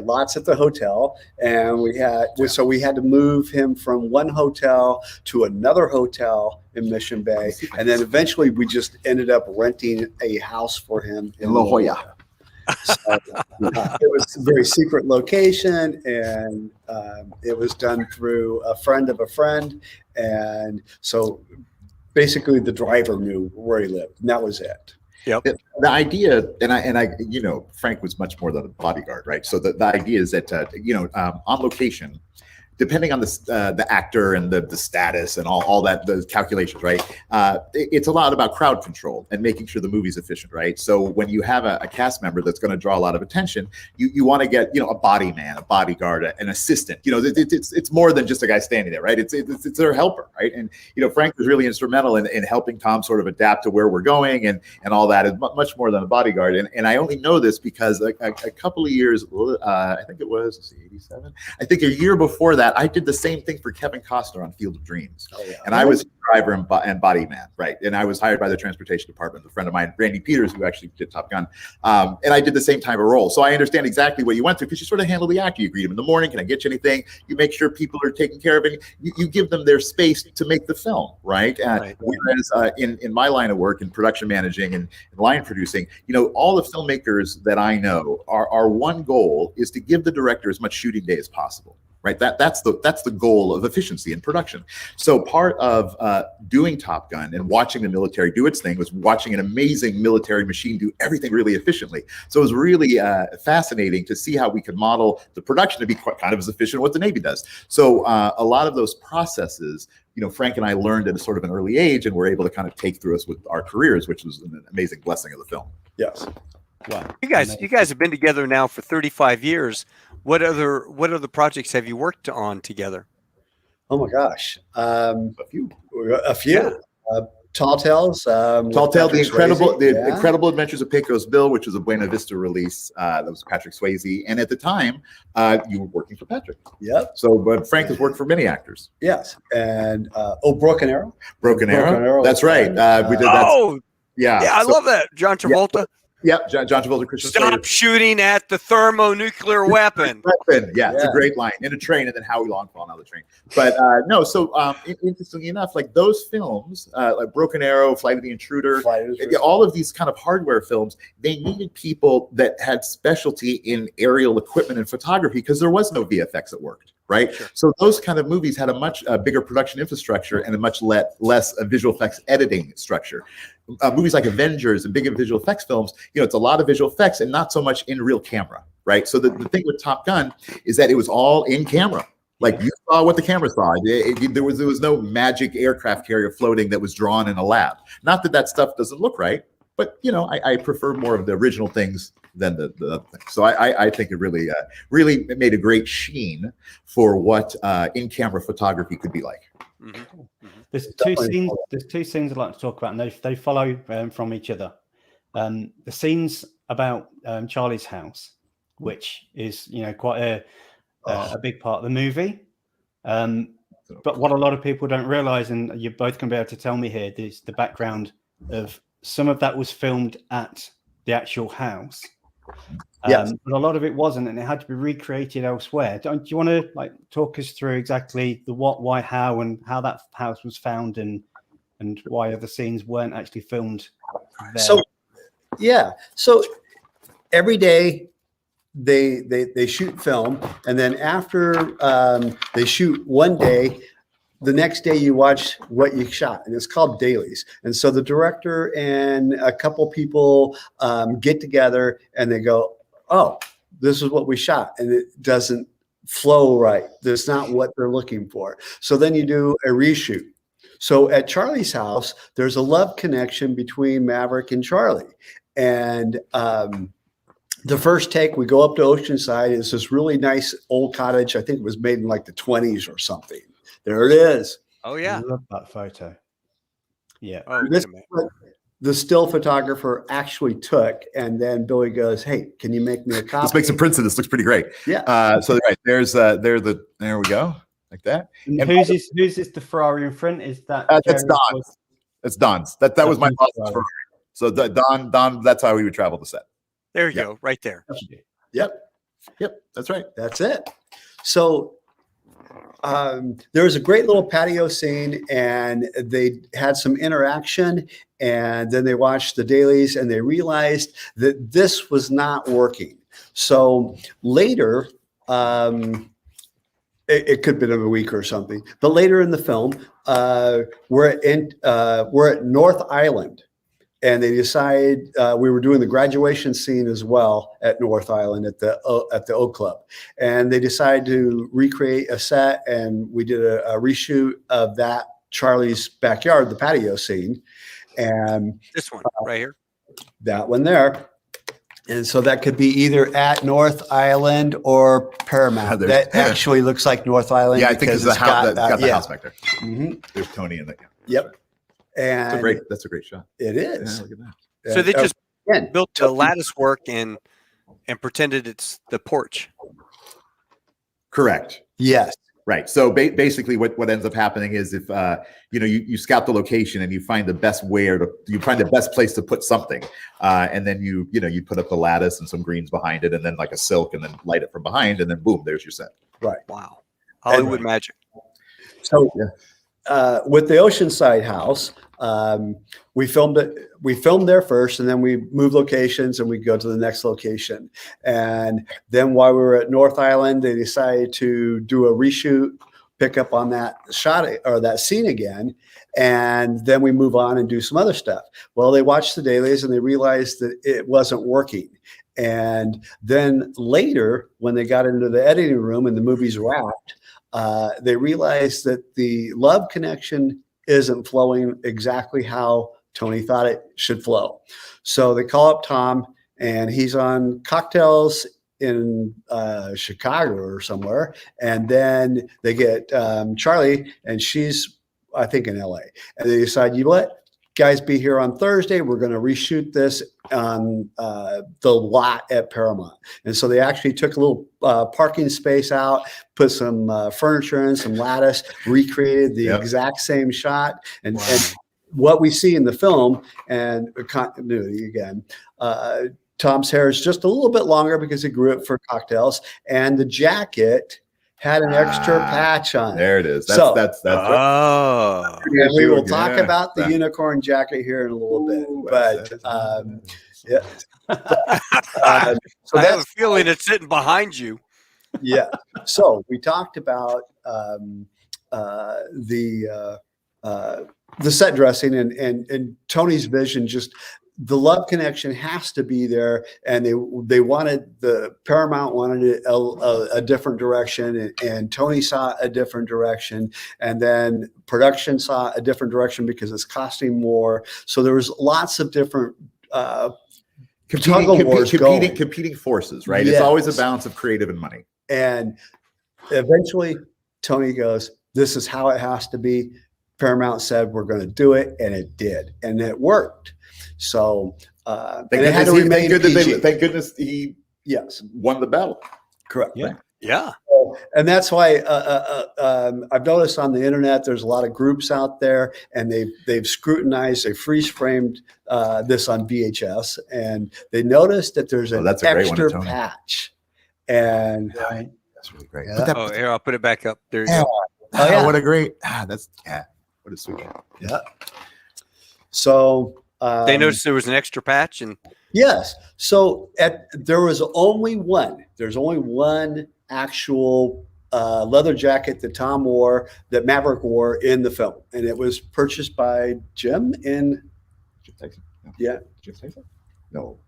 C: lots at the hotel, and we had to move him from one hotel to another hotel in Mission Bay, and then eventually we just ended up renting a house for him
D: in La Jolla.
C: So, it was a very secret location, and it was done through a friend of a friend, and so basically the driver knew where he lived, and that was it.
A: Yep.
D: The idea, and I, Frank was much more than a bodyguard, right? So the idea is that, on location, depending on the actor and the status and all that, the calculations, right? It's a lot about crowd control and making sure the movie's efficient, right? So when you have a cast member that's going to draw a lot of attention, you want to get, a body man, a bodyguard, an assistant. It's more than just a guy standing there, right? It's their helper, right? And Frank was really instrumental in helping Tom sort of adapt to where we're going and all that. Is much more than a bodyguard. And I only know this because a couple of years, I think it was 87. I think a year before that, I did the same thing for Kevin Costner on Field of Dreams. Oh, yeah. And I was driver and body man, right? And I was hired by the transportation department, a friend of mine, Randy Peters, who actually did Top Gun. And I did the same type of role. So I understand exactly what you went through, because you sort of handle the actor. You greet them in the morning. Can I get you anything? You make sure people are taken care of, and you give them their space to make the film, right?
A: Right.
D: Whereas in my line of work in production managing and line producing, all the filmmakers that I know, our one goal is to give the director as much shooting day as possible. Right, that's the goal of efficiency in production. So part of doing Top Gun and watching the military do its thing was watching an amazing military machine do everything really efficiently. So it was really fascinating to see how we could model the production to be kind of as efficient as what the Navy does. So a lot of those processes, Frank and I learned at a sort of an early age, and were able to kind of take through us with our careers, which was an amazing blessing of the film.
C: Yes.
B: Wow.
A: You guys have been together now for 35 years. What other projects have you worked on together?
C: Oh my gosh. A few.
A: Yeah.
C: Tall Tales.
D: Tall Tale,
C: the
D: Incredible Adventures of Pecos Bill, which was a Buena Vista release. That was Patrick Swayze, and at the time, you were working for Patrick.
C: Yep.
D: So, but Frank has worked for many actors.
C: Yes, and Broken Arrow.
D: Broken Arrow. That's right. We did that.
A: Oh,
D: yeah.
A: I love that. John Travolta.
D: Yeah, John Travolta, Christian
A: Stop
D: Slater.
A: shooting at the thermonuclear weapon.
D: Yeah, it's a great line. In a train, and then Howie Long falling out of the train. But no, so interestingly enough, like those films, like Broken Arrow, Flight of the Intruder, all of these kind of hardware films, they needed people that had specialty in aerial equipment and photography because there was no VFX that worked. Right. Sure. So those kind of movies had a much bigger production infrastructure and a much less visual effects editing structure. Movies like Avengers and big visual effects films, it's a lot of visual effects and not so much in real camera. Right. So the thing with Top Gun is that it was all in camera. Like you saw what the camera saw. There was no magic aircraft carrier floating that was drawn in a lab. Not that stuff doesn't look right, but I prefer more of the original things than the other thing. So I think it really made a great sheen for what in-camera photography could be like.
A: Mm-hmm. Mm-hmm.
B: There's two scenes I'd like to talk about, and they follow from each other. The scenes about Charlie's house, which is quite a big part of the movie. But what a lot of people don't realize, and you're both going to be able to tell me here, is the background of some of that was filmed at the actual house.
C: Yes.
B: But a lot of it wasn't, and it had to be recreated elsewhere. Do you want to talk us through exactly the what, why, how, and how that house was found, and why other scenes weren't actually filmed there?
C: So every day they shoot film, and then after they shoot one day, the next day you watch what you shot, and it's called dailies. And so the director and a couple people get together and they go, oh, this is what we shot, and it doesn't flow right. That's not what they're looking for. So then you do a reshoot. So at Charlie's house, there's a love connection between Maverick and Charlie. And the first take, we go up to Oceanside. It's this really nice old cottage. I think it was made in like the 20s or something. There it is.
A: Oh, yeah.
B: I love that photo. Yeah.
A: Oh,
C: this the still photographer actually took, and then Billy goes, hey, can you make me a copy?
D: Let's make some prints of this. Looks pretty great.
C: Yeah.
D: So right there we go, like that.
B: And who's this? The Ferrari in front? Is that
D: that's Don's? That's Don's. That was my boss's Ferrari. So Don. That's how we would travel the set.
A: There you go, right there.
C: Yep.
D: That's right.
C: That's it. So there was a great little patio scene, and they had some interaction, and then they watched the dailies, and they realized that this was not working. So later, it could have been a week or something, but later in the film, we're at North Island. And they decided we were doing the graduation scene as well at North Island at the Oak Club, and they decided to recreate a set, and we did a reshoot of that Charlie's backyard, the patio scene, and
A: this one right here,
C: that one there, and so that could be either at North Island or Paramount. That actually looks like North Island.
D: Yeah, I think it's the house. Got the house back there.
C: Mm-hmm.
D: There's Tony in there.
C: Yep. And
D: that's a great shot.
C: It is.
D: Yeah, look at that.
A: So they just built the lattice work and pretended it's the porch.
D: Correct.
C: Yes.
D: Right. So basically, what ends up happening is if you scout the location and you find the best place to put something, and then you put up the lattice and some greens behind it, and then like a silk, and then light it from behind, and then boom, there's your set.
C: Right.
A: Wow. Hollywood magic.
C: So with the Oceanside house, we filmed there first, and then we moved locations, and we go to the next location. And then while we were at North Island, they decided to do a reshoot, pick up on that shot or that scene again. And then we move on and do some other stuff. Well, they watched the dailies and they realized that it wasn't working. And then later, when they got into the editing room and the movie's wrapped, they realized that the love connection isn't flowing exactly how Tony thought it should flow. So they call up Tom, and he's on cocktails in Chicago or somewhere. And then they get Charlie, and she's, I think, in LA. And they decide, you know what? guys, be here on Thursday. We're going to reshoot this on the lot at Paramount. And so they actually took a little parking space out, put some furniture in, some lattice, recreated the exact same shot. And what we see in the film, and continuity again, Tom's hair is just a little bit longer because he grew it for cocktails, and the jacket had an extra patch on it.
D: There it is. That's
A: oh.
C: And we will talk about the unicorn jacket here in a little bit. But yeah.
A: So I have a feeling it's sitting behind you.
C: Yeah. So we talked about the set dressing and Tony's vision. Just the love connection has to be there, and they wanted Paramount wanted it a different direction, and Tony saw a different direction, and then production saw a different direction because it's costing more. So there was lots of different
D: competing forces, right?
C: Yes.
D: It's always a balance of creative and money.
C: And eventually Tony goes, "This is how it has to be." Paramount said, "We're going to do it," and it did, and it worked. So
D: thank goodness he won the battle.
C: Correct.
A: Yeah.
C: And that's why I've noticed on the internet there's a lot of groups out there, and they've scrutinized, they freeze framed this on VHS, and they noticed that there's an extra patch. And
D: that's really great.
A: Yeah. Here, I'll put it back up. There you go.
D: What a great what a sweet.
C: Yeah. So
A: they noticed there was an extra patch, and
C: yes. So there was only one. There's only one actual leather jacket that Tom wore, that Maverick wore in the film, and it was purchased by Jim
D: Tyson. No.
C: Yeah.
D: Jim Tyson? No.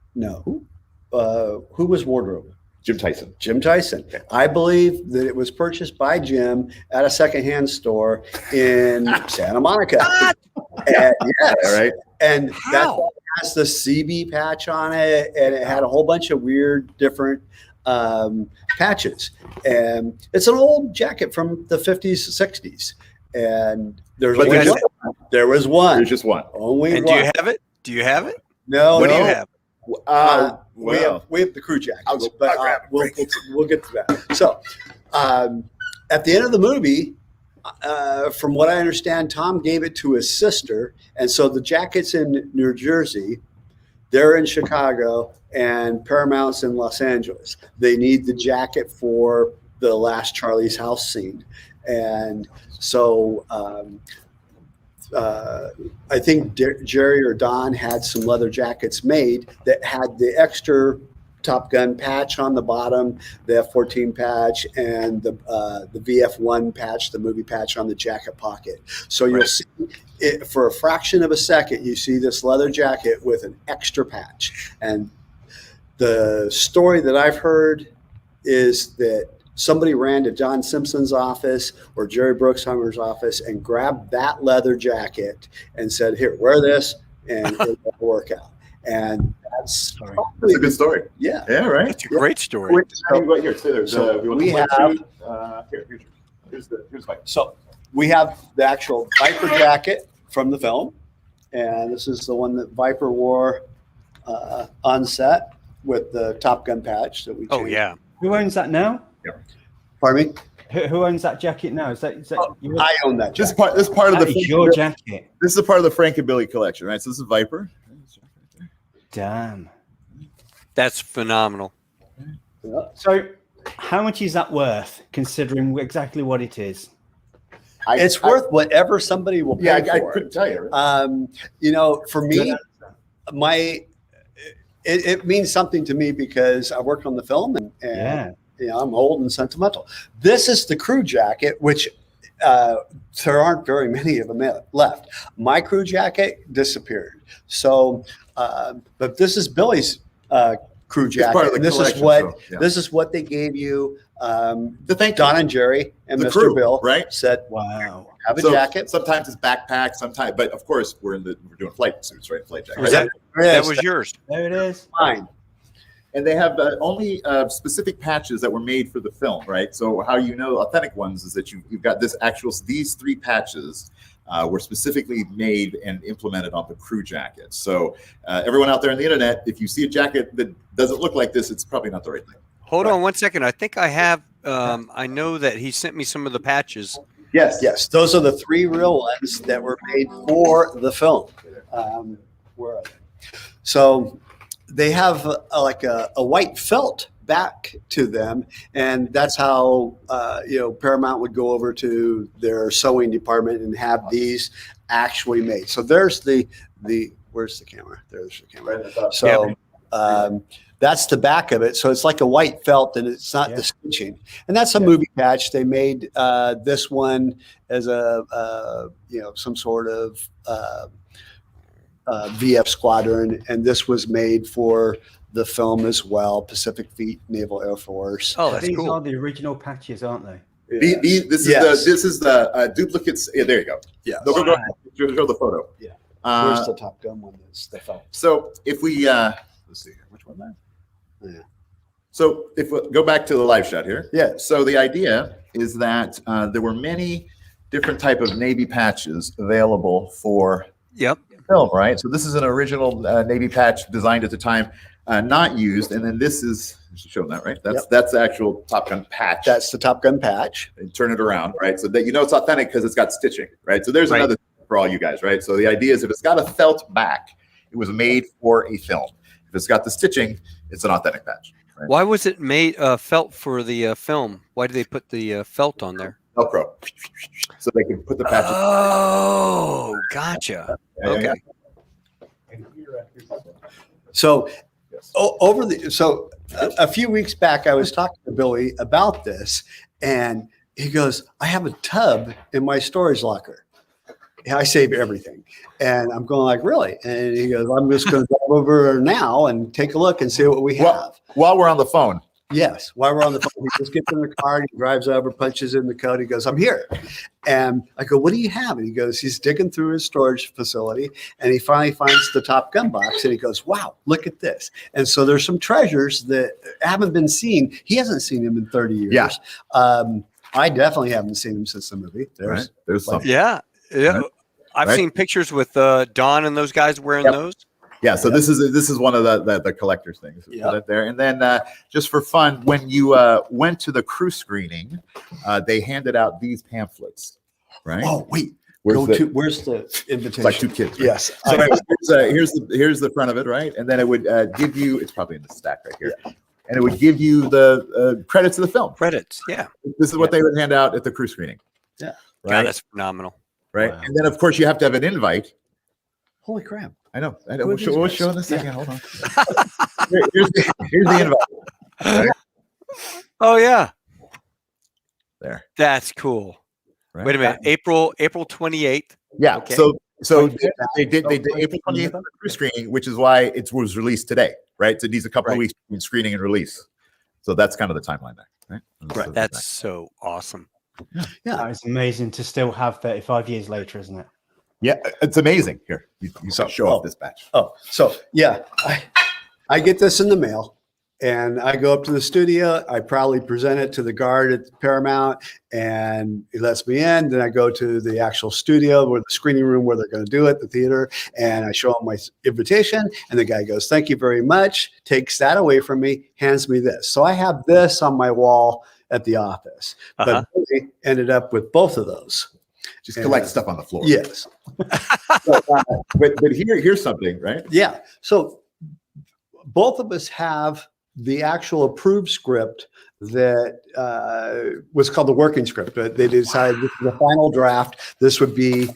C: Who was wardrobe?
D: Jim Tyson.
C: Jim Tyson. Okay. I believe that it was purchased by Jim at a secondhand store in Santa Monica. And, yes.
D: All right.
C: And that has the CB patch on it, and it had a whole bunch of weird different patches. And it's an old jacket from the 50s, 60s. And there was one.
D: There's just one.
C: Only
A: and
C: one.
A: Do you have it? Do you have it?
C: No.
A: What do you have?
C: We have the crew jackets, but we'll get to that. So at the end of the movie, from what I understand, Tom gave it to his sister, and so the jacket's in New Jersey, they're in Chicago, and Paramount's in Los Angeles. They need the jacket for the last Charlie's House scene, and so I think Jerry or Don had some leather jackets made that had the extra Top Gun patch on the bottom, the F-14 patch, and the VF-1 patch, the movie patch on the jacket pocket. So you'll see it for a fraction of a second. You see this leather jacket with an extra patch, and the story that I've heard is that somebody ran to John Simpson's office or Jerry Bruckheimer's office and grabbed that leather jacket and said, "Here, wear this," and it'll work out. And that's
D: a good story.
C: Yeah.
D: Yeah, right.
A: It's a great story.
D: Here's Viper.
C: So we have the actual Viper jacket from the film, and this is the one that Viper wore on set with the Top Gun patch that we changed.
A: Oh yeah.
B: Who owns that now?
C: Pardon me?
B: Who owns that jacket now? Is that yours?
C: I own that jacket.
D: This part of
B: That is your jacket.
D: This is a part of the Frank and Billy collection, right? So this is Viper.
B: Damn.
A: That's phenomenal.
B: So how much is that worth, considering exactly what it is?
C: It's worth whatever somebody will pay for.
D: I couldn't tell you.
C: For me, it means something to me because I worked on the film, and I'm old and sentimental. This is the crew jacket, which there aren't very many of them left. My crew jacket disappeared. So, but this is Billy's crew jacket. And this is what they gave you. Don and Jerry and Mr.
D: Crew,
C: Bill
D: said,
C: "Wow, have a jacket."
D: Sometimes it's backpack, sometimes, but of course we're doing flight suits, right? Flight jackets.
A: That was yours.
B: There it is.
C: Fine.
D: And they have only specific patches that were made for the film, right? So how you know authentic ones is that you've got these three patches were specifically made and implemented on the crew jackets. So everyone out there on the internet, if you see a jacket that doesn't look like this, it's probably not the right thing.
A: Hold on 1 second. I think I have. I know that he sent me some of the patches.
C: Yes. Those are the 3 real ones that were made for the film. Where are they? So they have a white felt back to them, and that's how Paramount would go over to their sewing department and have these actually made. So there's the where's the camera? There's the camera. So that's the back of it. So it's like a white felt, and it's not the stitching. And that's a movie patch. They made this one as a some sort of VF Squadron, and this was made for the film as well, Pacific Fleet Naval Air Force.
A: Oh, that's
B: These
A: cool.
B: are the original patches, aren't they?
C: Yeah.
D: This is the duplicates. Yeah, there you go.
C: Yeah.
D: Go show the photo.
C: Yeah. Where's the Top Gun one? That's the felt.
D: So if we let's see here, which one?
C: Yeah.
D: So if we go back to the live shot here.
C: Yeah.
D: So the idea is that there were many different type of Navy patches available for film, right? So this is an original Navy patch designed at the time, not used, and then this is showing that, right? That's the actual Top Gun patch.
C: That's the Top Gun patch.
D: And turn it around, right? So that you know it's authentic because it's got stitching, right? So there's another thing for all you guys, right? So the idea is if it's got a felt back, it was made for a film. If it's got the stitching, it's an authentic patch. Right?
A: Why was it made felt for the film? Why did they put the felt on there?
D: Velcro, so they can put the patches.
A: Oh, gotcha. Okay.
C: So a few weeks back, I was talking to Billy about this, and he goes, "I have a tub in my storage locker. I save everything." And I'm going like, "Really?" And he goes, "I'm just going to drive over now and take a look and see what we have."
D: While we're on the phone.
C: Yes, while we're on the phone, he just gets in the car, he drives over, punches in the code, he goes, "I'm here." And I go, "What do you have?" And he goes, he's digging through his storage facility, and he finally finds the Top Gun box, and he goes, "Wow, look at this." And so there's some treasures that haven't been seen. He hasn't seen them in 30 years.
D: Yeah.
C: I definitely haven't seen them since the movie.
D: There's something.
A: Yeah.
D: Right.
A: I've seen pictures with Don and those guys wearing those.
D: Yeah, so this is one of the collector's things. Put it there, and then just for fun, when you went to the crew screening, they handed out these pamphlets, right?
C: Oh wait,
D: where's
C: the invitation?
D: It's like 2 kids. Right?
C: Yes.
D: So here's the front of it, right? And then it would give you. It's probably in the stack right here, and it would give you the credits of the film.
A: Credits, yeah.
D: This is what they would hand out at the crew screening.
C: Yeah,
A: right. God, that's phenomenal.
D: Right, and then of course you have to have an invite.
C: Holy crap!
D: I know. We'll show in a second. Hold on. Here's the invite. Right?
A: Oh yeah.
D: There.
A: That's cool.
D: Right.
A: Wait a minute. April 28th.
D: Yeah.
A: Okay.
D: So they did April 28th on the crew screening, which is why it was released today, right? So it needs a couple of weeks between screening and release. So that's kind of the timeline there, right?
A: Right. That's so awesome.
B: Yeah, it's amazing to still have 35 years later, isn't it?
D: Yeah, it's amazing. Here, you show off this batch.
C: I get this in the mail, and I go up to the studio. I proudly present it to the guard at Paramount, and he lets me in. Then I go to the actual studio, where the screening room where they're going to do it, the theater, and I show him my invitation. And the guy goes, "Thank you very much." Takes that away from me, hands me this. So I have this on my wall at the office, but Billy ended up with both of those.
D: Just collect stuff on the floor.
C: Yes.
D: but here's something, right?
C: Yeah. So both of us have the actual approved script that was called the working script. They decided this is the final draft. This would be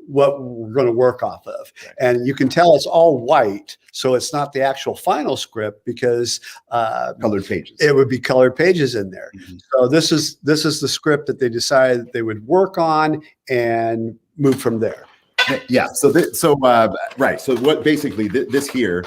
C: what we're going to work off of. And you can tell it's all white. So it's not the actual final script because
D: colored pages.
C: It would be colored pages in there. Mm-hmm. So this is the script that they decided they would work on and move from there.
D: Yeah. So right. So what basically this here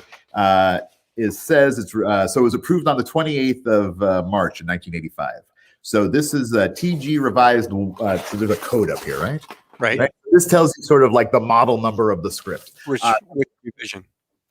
D: says it's so it was approved on the 28th of March in 1985. So this is a TG revised. So there's a code up here, right?
A: Right.
D: This tells you sort of like the model number of the script.
A: Which revision?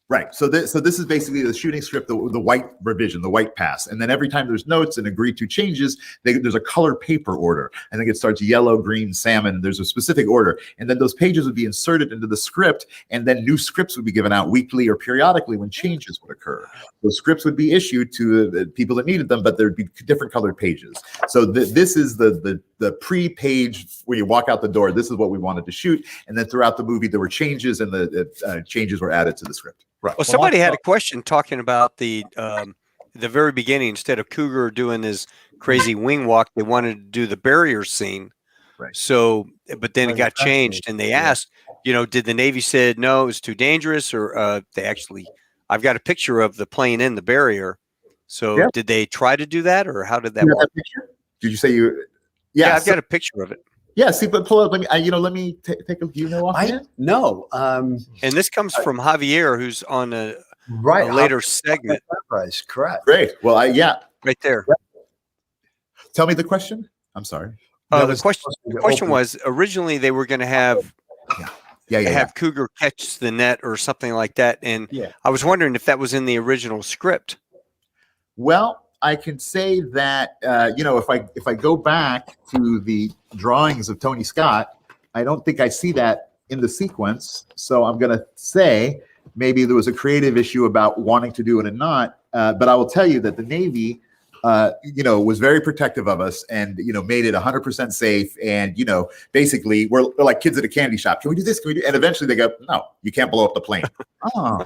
D: Right. So this is basically the shooting script, the white revision, the white pass. And then every time there's notes and agreed to changes, there's a color paper order. I think it starts yellow, green, salmon. There's a specific order. And then those pages would be inserted into the script. And then new scripts would be given out weekly or periodically when changes would occur. Those scripts would be issued to the people that needed them, but there'd be different colored pages. So this is the pre-page where you walk out the door. This is what we wanted to shoot. And then throughout the movie, there were changes, and the changes were added to the script. Right.
A: Well, somebody had a question talking about the very beginning. Instead of Cougar doing his crazy wing walk, they wanted to do the barrier scene.
D: Right.
A: So, but then it got changed, and they asked, did the Navy said no, it was too dangerous, or they actually? I've got a picture of the plane in the barrier. So, did they try to do that, or how did that work?
D: That did you say you?
A: Yeah, I've got a picture of it.
D: Yeah, see, but pull up. Let me take a. Do you know offhand?
C: No.
A: And this comes from Javier, who's on a later segment.
C: Enterprise, correct.
D: Great. Well,
A: right there.
D: Tell me the question. I'm sorry.
A: The question was originally they were going to have have Cougar catch the net or something like that, and I was wondering if that was in the original script.
D: Well, I can say that if I go back to the drawings of Tony Scott, I don't think I see that in the sequence. So I'm going to say maybe there was a creative issue about wanting to do it and not. But I will tell you that the Navy, was very protective of us and made it 100% safe. And basically we're like kids at a candy shop. Can we do this? Can we do? And eventually they go, no, you can't blow up the plane. So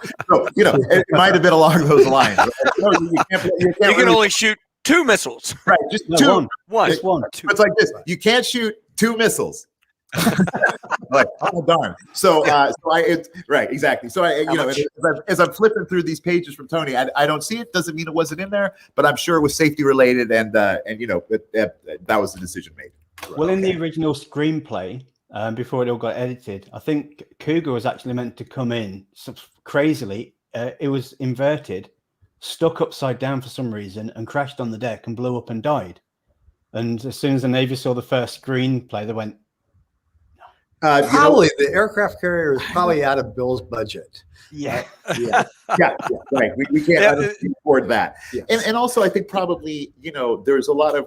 D: it might have been along those lines. No, you can
A: only shoot 2 missiles.
D: Right, just two.
A: One.
D: Two. It's like this. You can't shoot 2 missiles. Like, oh darn. So right, exactly. So as I'm flipping through these pages from Tony, I don't see it. Doesn't mean it wasn't in there, but I'm sure it was safety related, and that was the decision made.
B: Well, in the original screenplay, before it all got edited, I think Cougar was actually meant to come in crazily. It was inverted, stuck upside down for some reason, and crashed on the deck and blew up and died. And as soon as the Navy saw the first screenplay, they went,
C: probably the aircraft carrier is probably out of Bill's budget.
D: Yeah. Right. We can't afford that. Yes. And also, I think probably there's a lot of,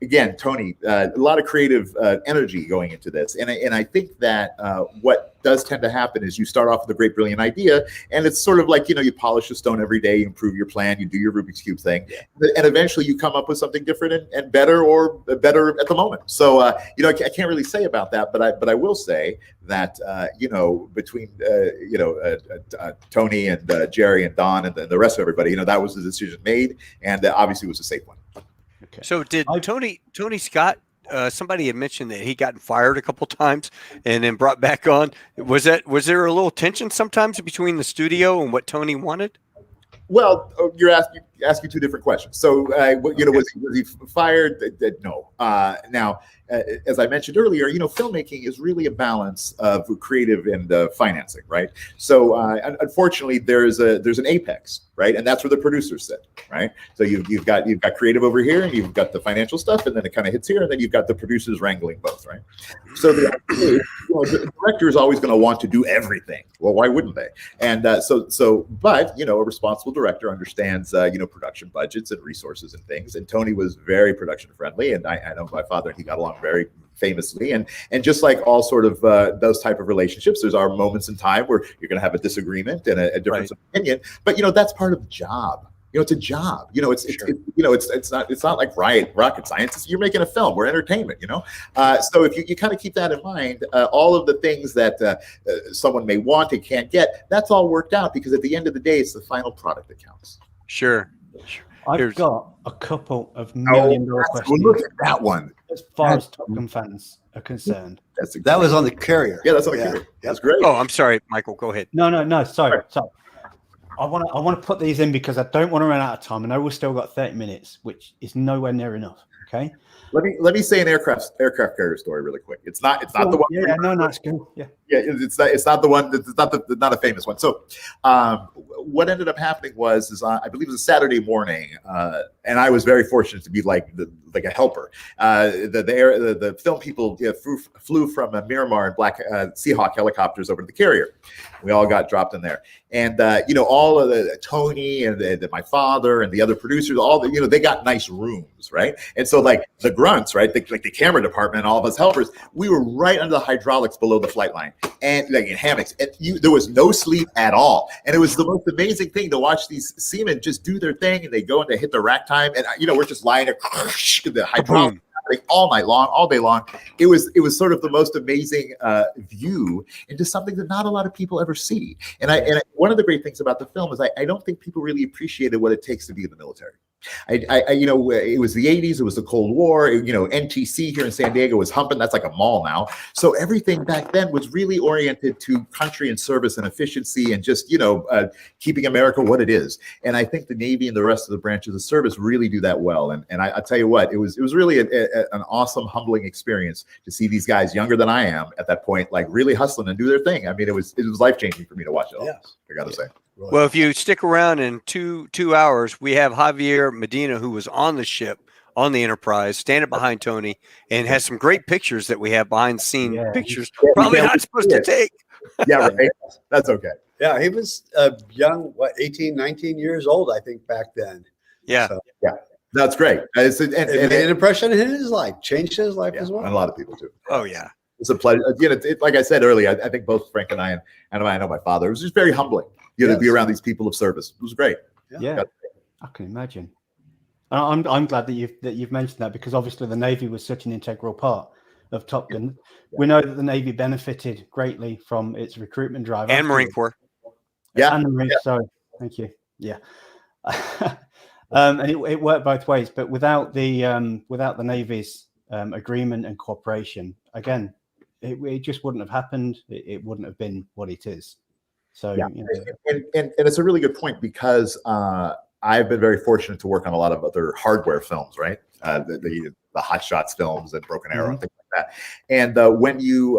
D: again, Tony, a lot of creative energy going into this, and I think that what does tend to happen is you start off with a great, brilliant idea, and it's sort of like you polish a stone every day, you improve your plan, you do your Rubik's Cube thing, and eventually you come up with something different and better, or better at the moment. So I can't really say about that, but I will say that between Tony and Jerry and Don and the rest of everybody, that was the decision made, and obviously it was a safe one.
A: Okay. So did Tony Scott? Somebody had mentioned that he got fired a couple times and then brought back on. Was there a little tension sometimes between the studio and what Tony wanted?
D: Well, you're asking 2 different questions. So, was he fired? No. Now, as I mentioned earlier, filmmaking is really a balance of creative and financing, right? So, unfortunately, there's an apex, right, and that's where the producers sit, right? So you've got creative over here, and you've got the financial stuff, and then it kind of hits here, and then you've got the producers wrangling both, right? So the director is always going to want to do everything. Well, why wouldn't they? And but a responsible director understands production budgets and resources and things. And Tony was very production friendly, and I know my father and he got along very famously. And just like all sort of those type of relationships, there's our moments in time where you're going to have a disagreement and a difference of opinion. But that's part of the job. It's a job. It's not like rocket science. You're making a film. We're entertainment. So if you kind of keep that in mind, all of the things that someone may want and can't get, that's all worked out, because at the end of the day, it's the final product that counts.
A: Sure.
B: I've got a couple of million-dollar questions.
D: Look at that one.
B: As far as Top Gun fans are concerned,
C: that was on the carrier.
D: Yeah, that's on the carrier. That's great.
A: Oh, I'm sorry, Michael. Go ahead.
B: No. Sorry. I want to put these in because I don't want to run out of time. I know we've still got 30 minutes, which is nowhere near enough. Okay.
D: Let me say an aircraft carrier story really quick. It's not the one.
B: Yeah, no, it's good. Yeah.
D: Yeah, it's not the one. It's not a famous one. So, what ended up happening was I believe it was a Saturday morning, and I was very fortunate to be like a helper. The film people flew from Miramar in Black Seahawk helicopters over to the carrier. We all got dropped in there, and all of Tony and my father and the other producers, they got nice rooms, right? And so like the grunts, right, like the camera department, all of us helpers, we were right under the hydraulics below the flight line, and like in hammocks, and there was no sleep at all, and it was the most amazing thing to watch these seamen just do their thing, and they go and they hit the rack time, and we're just lying there, the hydraulics all night long, all day long. It was sort of the most amazing view into something that not a lot of people ever see. And one of the great things about the film is I don't think people really appreciated what it takes to be in the military. It was the 80s, it was the Cold War, NTC here in San Diego was humping. That's like a mall now. So everything back then was really oriented to country and service and efficiency and just, keeping America what it is. And I think the Navy and the rest of the branches of service really do that well. And I tell you what, it was really an awesome, humbling experience to see these guys younger than I am at that point, like really hustling and do their thing. I mean, it was life-changing for me to watch it all, I got to say.
A: Well, if you stick around in two hours, we have Javier Medina, who was on the ship, on the Enterprise, standing behind Tony, and has some great pictures that we have behind the scene pictures. Probably not supposed to take.
D: Yeah, right. That's okay.
C: Yeah, he was young, 18, 19 years old, I think, back then.
A: Yeah.
C: So,
D: yeah. That's great.
C: It made an impression in his life, changed his life as well.
D: And a lot of people too.
A: Oh, yeah.
D: It's a pleasure. Like I said earlier, I think both Frank and I know my father, it was just very humbling. To be around these people of service. It was great.
B: Yeah, I can imagine. I'm glad that you've mentioned that, because obviously the Navy was such an integral part of Top Gun. Yeah. We know that the Navy benefited greatly from its recruitment drive
A: and Marine Corps.
B: Yeah, and the Marine. Sorry, thank you. Yeah, and it worked both ways. But without the Navy's agreement and cooperation, again, it just wouldn't have happened. It wouldn't have been what it is. So,
D: and it's a really good point, because I've been very fortunate to work on a lot of other hardware films, right? The Hot Shots films and Broken Arrow and things like that. And when you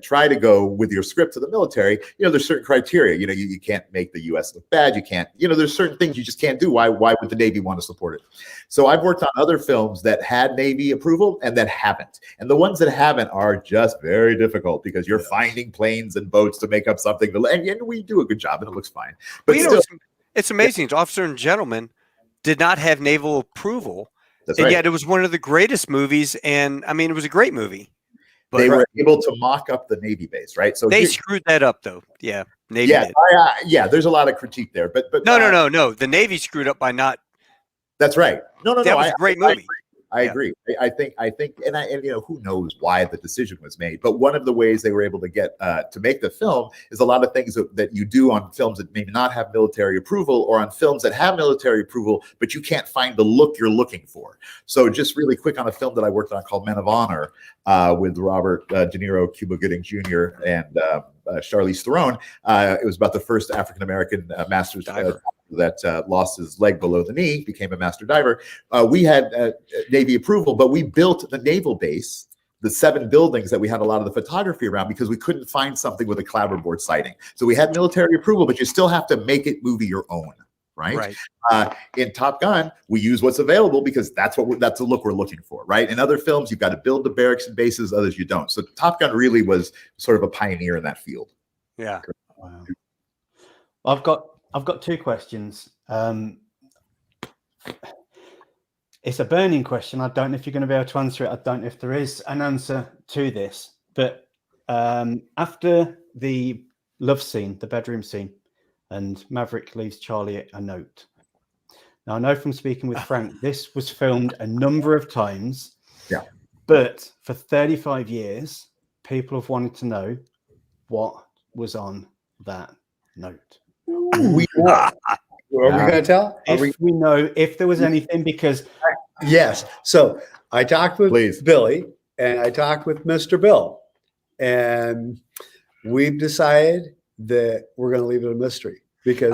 D: try to go with your script to the military, there's certain criteria. You can't make the U.S. look bad. You can't. There's certain things you just can't do. Why would the Navy want to support it? So I've worked on other films that had Navy approval and that haven't. And the ones that haven't are just very difficult, because you're finding planes and boats to make up something. And we do a good job, and it looks fine. But still,
A: it's amazing. Officer and Gentleman did not have naval approval.
D: That's
A: and
D: right.
A: Yet it was one of the greatest movies. And I mean, it was a great movie. But
D: they were able to mock up the Navy base, right? So
A: they screwed that up, though. Yeah. Navy did.
D: There's a lot of critique there. But
A: no. The Navy screwed up by not.
D: That's right. No.
A: That was a great movie.
D: I agree. I think, and who knows why the decision was made, but one of the ways they were able to get to make the film is a lot of things that you do on films that maybe not have military approval, or on films that have military approval, but you can't find the look you're looking for. So just really quick on a film that I worked on called Men of Honor with Robert De Niro, Cuba Gooding Jr., and Charlize Theron. It was about the first African-American master's diver that lost his leg below the knee, became a master diver. We had Navy approval, but we built the naval base, the 7 buildings that we had a lot of the photography around, because we couldn't find something with a clapperboard sighting. So we had military approval, but you still have to make it movie your own, right? In Top Gun, we use what's available, because that's the look we're looking for, right? In other films, you've got to build the barracks and bases, others you don't. So Top Gun really was sort of a pioneer in that field.
A: Yeah.
B: Wow. I've got 2 questions. It's a burning question. I don't know if you're going to be able to answer it. I don't know if there is an answer to this. But after the love scene, the bedroom scene, and Maverick leaves Charlie a note. Now, I know from speaking with Frank, this was filmed a number of times.
D: Yeah.
B: But for 35 years, people have wanted to know what was on that note.
C: Are we going to tell?
B: We know if there was anything, because
C: yes. So I talked with Billy, and I talked with Mr. Bill, and we've decided that we're going to leave it a mystery, because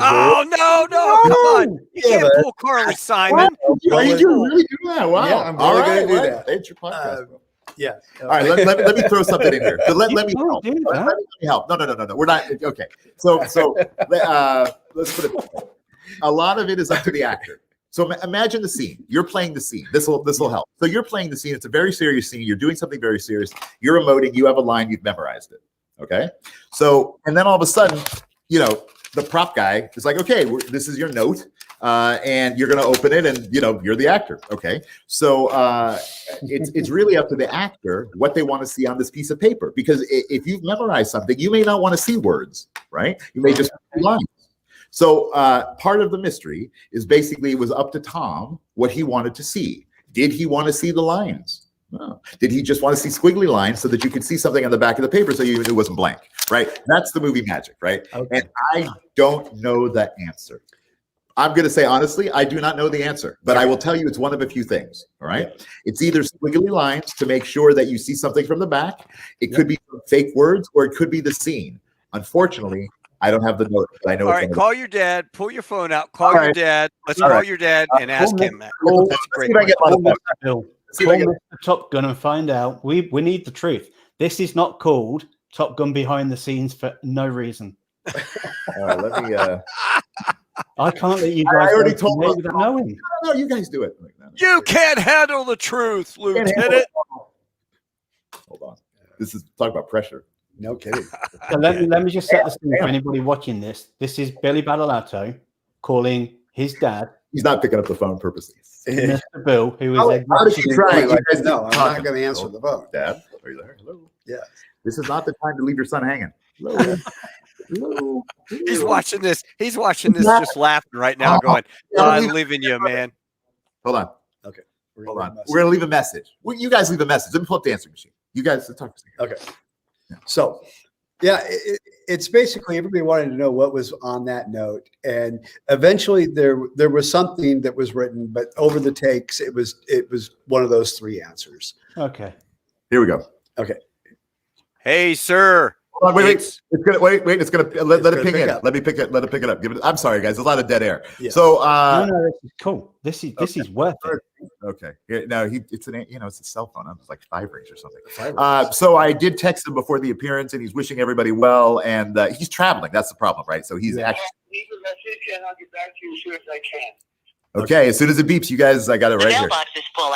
A: No, come on. You can't pull Carly Simon.
D: What? You really do that? Wow.
C: Yeah, I'm really going to do that.
D: It's your podcast.
C: Yeah.
D: All right, let me throw something in here. Let me help.
B: do
D: Let
B: that.
D: me help. No. We're not okay. So let's put it. A lot of it is up to the actor. So imagine the scene. You're playing the scene. This will help. So you're playing the scene. It's a very serious scene. You're doing something very serious. You're emoting. You have a line. You've memorized it. Okay. So and then all of a sudden, the prop guy is like, okay, this is your note. And you're going to open it and, you're the actor. Okay. So it's really up to the actor what they want to see on this piece of paper, because if you've memorized something, you may not want to see words, right? You may just see lines. So part of the mystery is basically it was up to Tom what he wanted to see. Did he want to see the lines? No. Did he just want to see squiggly lines so that you could see something on the back of the paper so you knew it wasn't blank, right? That's the movie magic, right? Okay. And I don't know the answer. I'm going to say, honestly, I do not know the answer, but I will tell you it's one of a few things, all right? Yeah. It's either squiggly lines to make sure that you see something from the back. It could be fake words, or it could be the scene. Unfortunately, I don't have the note, but I know.
A: All right, call your dad. Pull your phone out. Call your dad. Let's call your dad and ask him that. That's great.
B: Call Mr. Top Gun and find out. We need the truth. This is not called Top Gun behind the scenes for no reason.
D: All right, let me.
B: I can't let you guys.
D: I already told him
B: without knowing.
D: No, you guys do it.
A: You can't handle the truth, Lieutenant.
D: Hold on. This is talk about pressure.
C: No kidding.
B: So let me just set the scene for anybody watching this. This is Billy Badalato calling his dad.
D: He's not picking up the phone purposely.
B: Mr. Bill, who is
C: how did you try? You guys know I'm not going to answer the phone.
D: Dad, are you there? Hello.
C: Yeah.
D: This is not the time to leave your son hanging. Hello. Hello.
A: He's watching this. He's watching this, just laughing right now, going, "I'm leaving you, man."
D: Hold on.
C: Okay.
D: Hold on. We're gonna leave a message. Well, you guys leave a message. Let me pull up the answering machine. You guys talk to me.
C: Okay. Yeah. So, it's basically everybody wanted to know what was on that note, and eventually there was something that was written, but over the takes, it was one of those three answers.
B: Okay.
D: Here we go.
C: Okay.
A: Hey, sir.
D: Hold on, wait. It's gonna wait. It's gonna let it ping in. Let me pick it. Let it pick it up. I'm sorry, guys. There's a lot of dead air.
C: Yeah.
D: So
B: no, this is cool. This is worth it.
D: Okay. No, it's a cell phone. It's like 5 rings or something. So I did text him before the appearance, and he's wishing everybody well. And he's traveling. That's the problem, right? So he's actually.
E: Leave a message, and I'll get back to you as soon as I can.
D: Okay. As soon as it beeps, you guys, I got it right here.
E: Mailbox is full.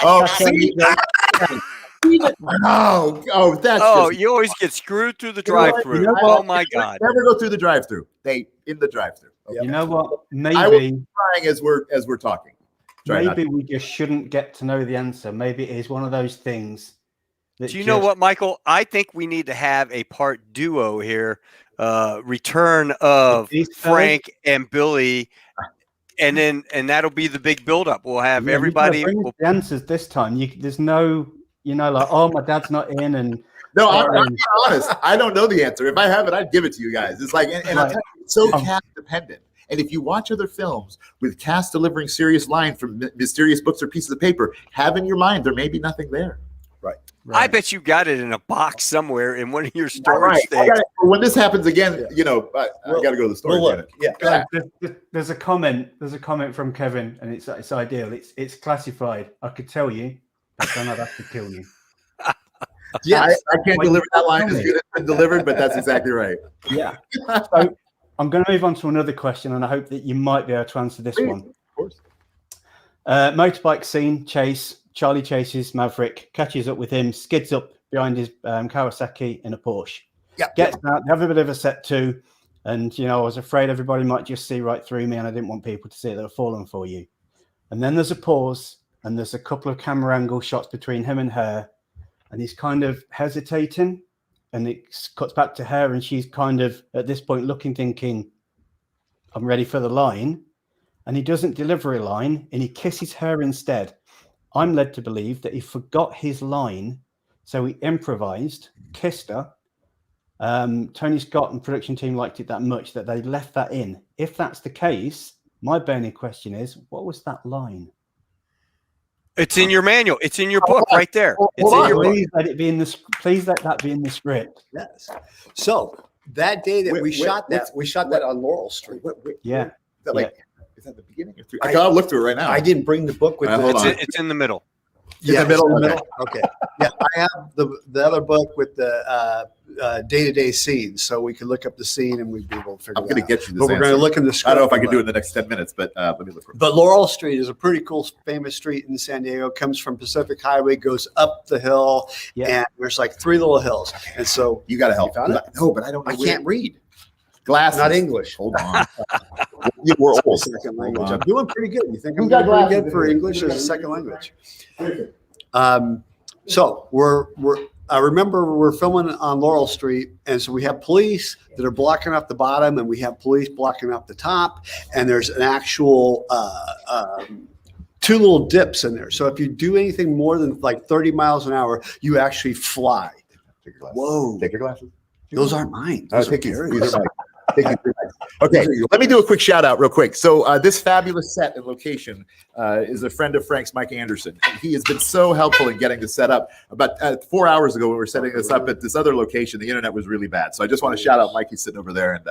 D: That's
A: you always get screwed through the drive-through. Oh my God!
D: Never go through the drive-through. They in the drive-through.
B: Okay. You know what? Maybe
D: I will be trying as we're talking.
B: Maybe we just shouldn't get to know the answer. Maybe it is one of those things.
A: Do you know what, Michael? I think we need to have a part duo here. Return of Frank and Billy. And that'll be the big buildup. We'll have everybody.
B: The answers this time. There's no, like, oh, my dad's not in, and
D: no, I'm being honest. I don't know the answer. If I have it, I'd give it to you guys. It's like, and I'll tell you, it's so cast dependent. And if you watch other films with cast delivering serious line from mysterious books or pieces of paper, have in your mind there may be nothing there.
C: Right.
A: I bet you got it in a box somewhere in one of your storage things.
D: When this happens again, I got to go to the store.
B: There's a comment. There's a comment from Kevin, and it's ideal. It's classified. I could tell you, but then I'd have to kill you.
D: Yeah, I can't deliver that line as good as it's been delivered, but that's exactly right.
B: Yeah. So I'm going to move on to another question, and I hope that you might be able to answer this one.
D: Of course. Motorbike
B: scene chase. Charlie chases Maverick, catches up with him, skids up behind his Kawasaki in a Porsche.
C: Yep.
B: Gets out, they have a bit of a set too. And, I was afraid everybody might just see right through me, and I didn't want people to see that I've fallen for you. And then there's a pause, and there's a couple of camera angle shots between him and her, and he's kind of hesitating, and it cuts back to her, and she's kind of, at this point, looking, thinking, I'm ready for the line. And he doesn't deliver a line, and he kisses her instead. I'm led to believe that he forgot his line, so he improvised, kissed her. Tony Scott and production team liked it that much that they left that in. If that's the case, my burning question is, what was that line?
A: It's in your manual. It's in your book right there. It's in your book.
B: Please let that be in the script.
C: Yes. So that day that we shot that on Laurel Street.
B: Yeah.
D: Is that the beginning or 3? I'll look through it right now.
C: I didn't bring the book with me.
A: It's in the middle.
C: Yeah,
D: in the middle.
C: Okay. Yeah, I have the other book with the day-to-day scenes, so we can look up the scene and we'd be able to figure it out.
D: I'm going to get you this
C: But we're going to look in the script.
D: I don't know if I can do it in the next 10 minutes, but let me look for it.
C: But Laurel Street is a pretty cool, famous street in San Diego. Comes from Pacific Highway, goes up the hill, and there's like 3 little hills. And so
D: you got to help. No, but I don't know.
C: I can't read.
D: Glasses.
C: Not English.
D: Hold on. We're old.
C: Second language. I'm doing pretty good. You think I'm
D: Who got
C: doing pretty good
D: glasses?
C: for English as a second language? So I remember we're filming on Laurel Street, and so we have police that are blocking up the bottom, and we have police blocking up the top, and there's an actual 2 little dips in there. So if you do anything more than like 30 miles an hour, you actually fly.
D: Take your glasses.
C: Whoa.
D: Take your glasses.
C: Those aren't mine. Those are
D: Take these.
C: Gary's.
D: These are mine. Okay, let me do a quick shout out real quick. So this fabulous set and location is a friend of Frank's, Mike Anderson. He has been so helpful in getting this set up. About 4 hours ago, when we were setting this up at this other location, the internet was really bad. So I just want to shout out Mike. He's sitting over there. And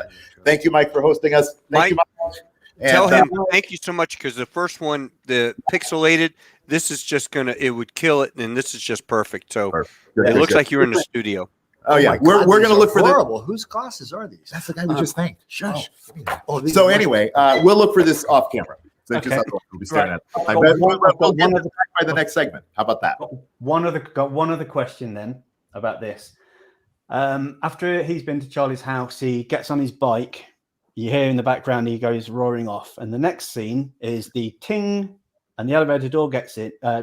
D: thank you, Mike, for hosting us. Thank you, Mike. And,
A: Tell him thank you so much, because the first one, the pixelated, this is just it would kill it, and this is just perfect. So it looks like you're in the studio.
D: Oh yeah, we're going to look for
C: horrible. Whose glasses are these?
D: That's the guy we just thanked. Shush.
C: So
D: anyway, we'll look for this off camera. So just we'll be staring at. We'll get back by the next segment. How about that?
B: Got one other question then about this. After he's been to Charlie's house, he gets on his bike. You hear in the background he goes roaring off, and the next scene is the ting, and the elevator door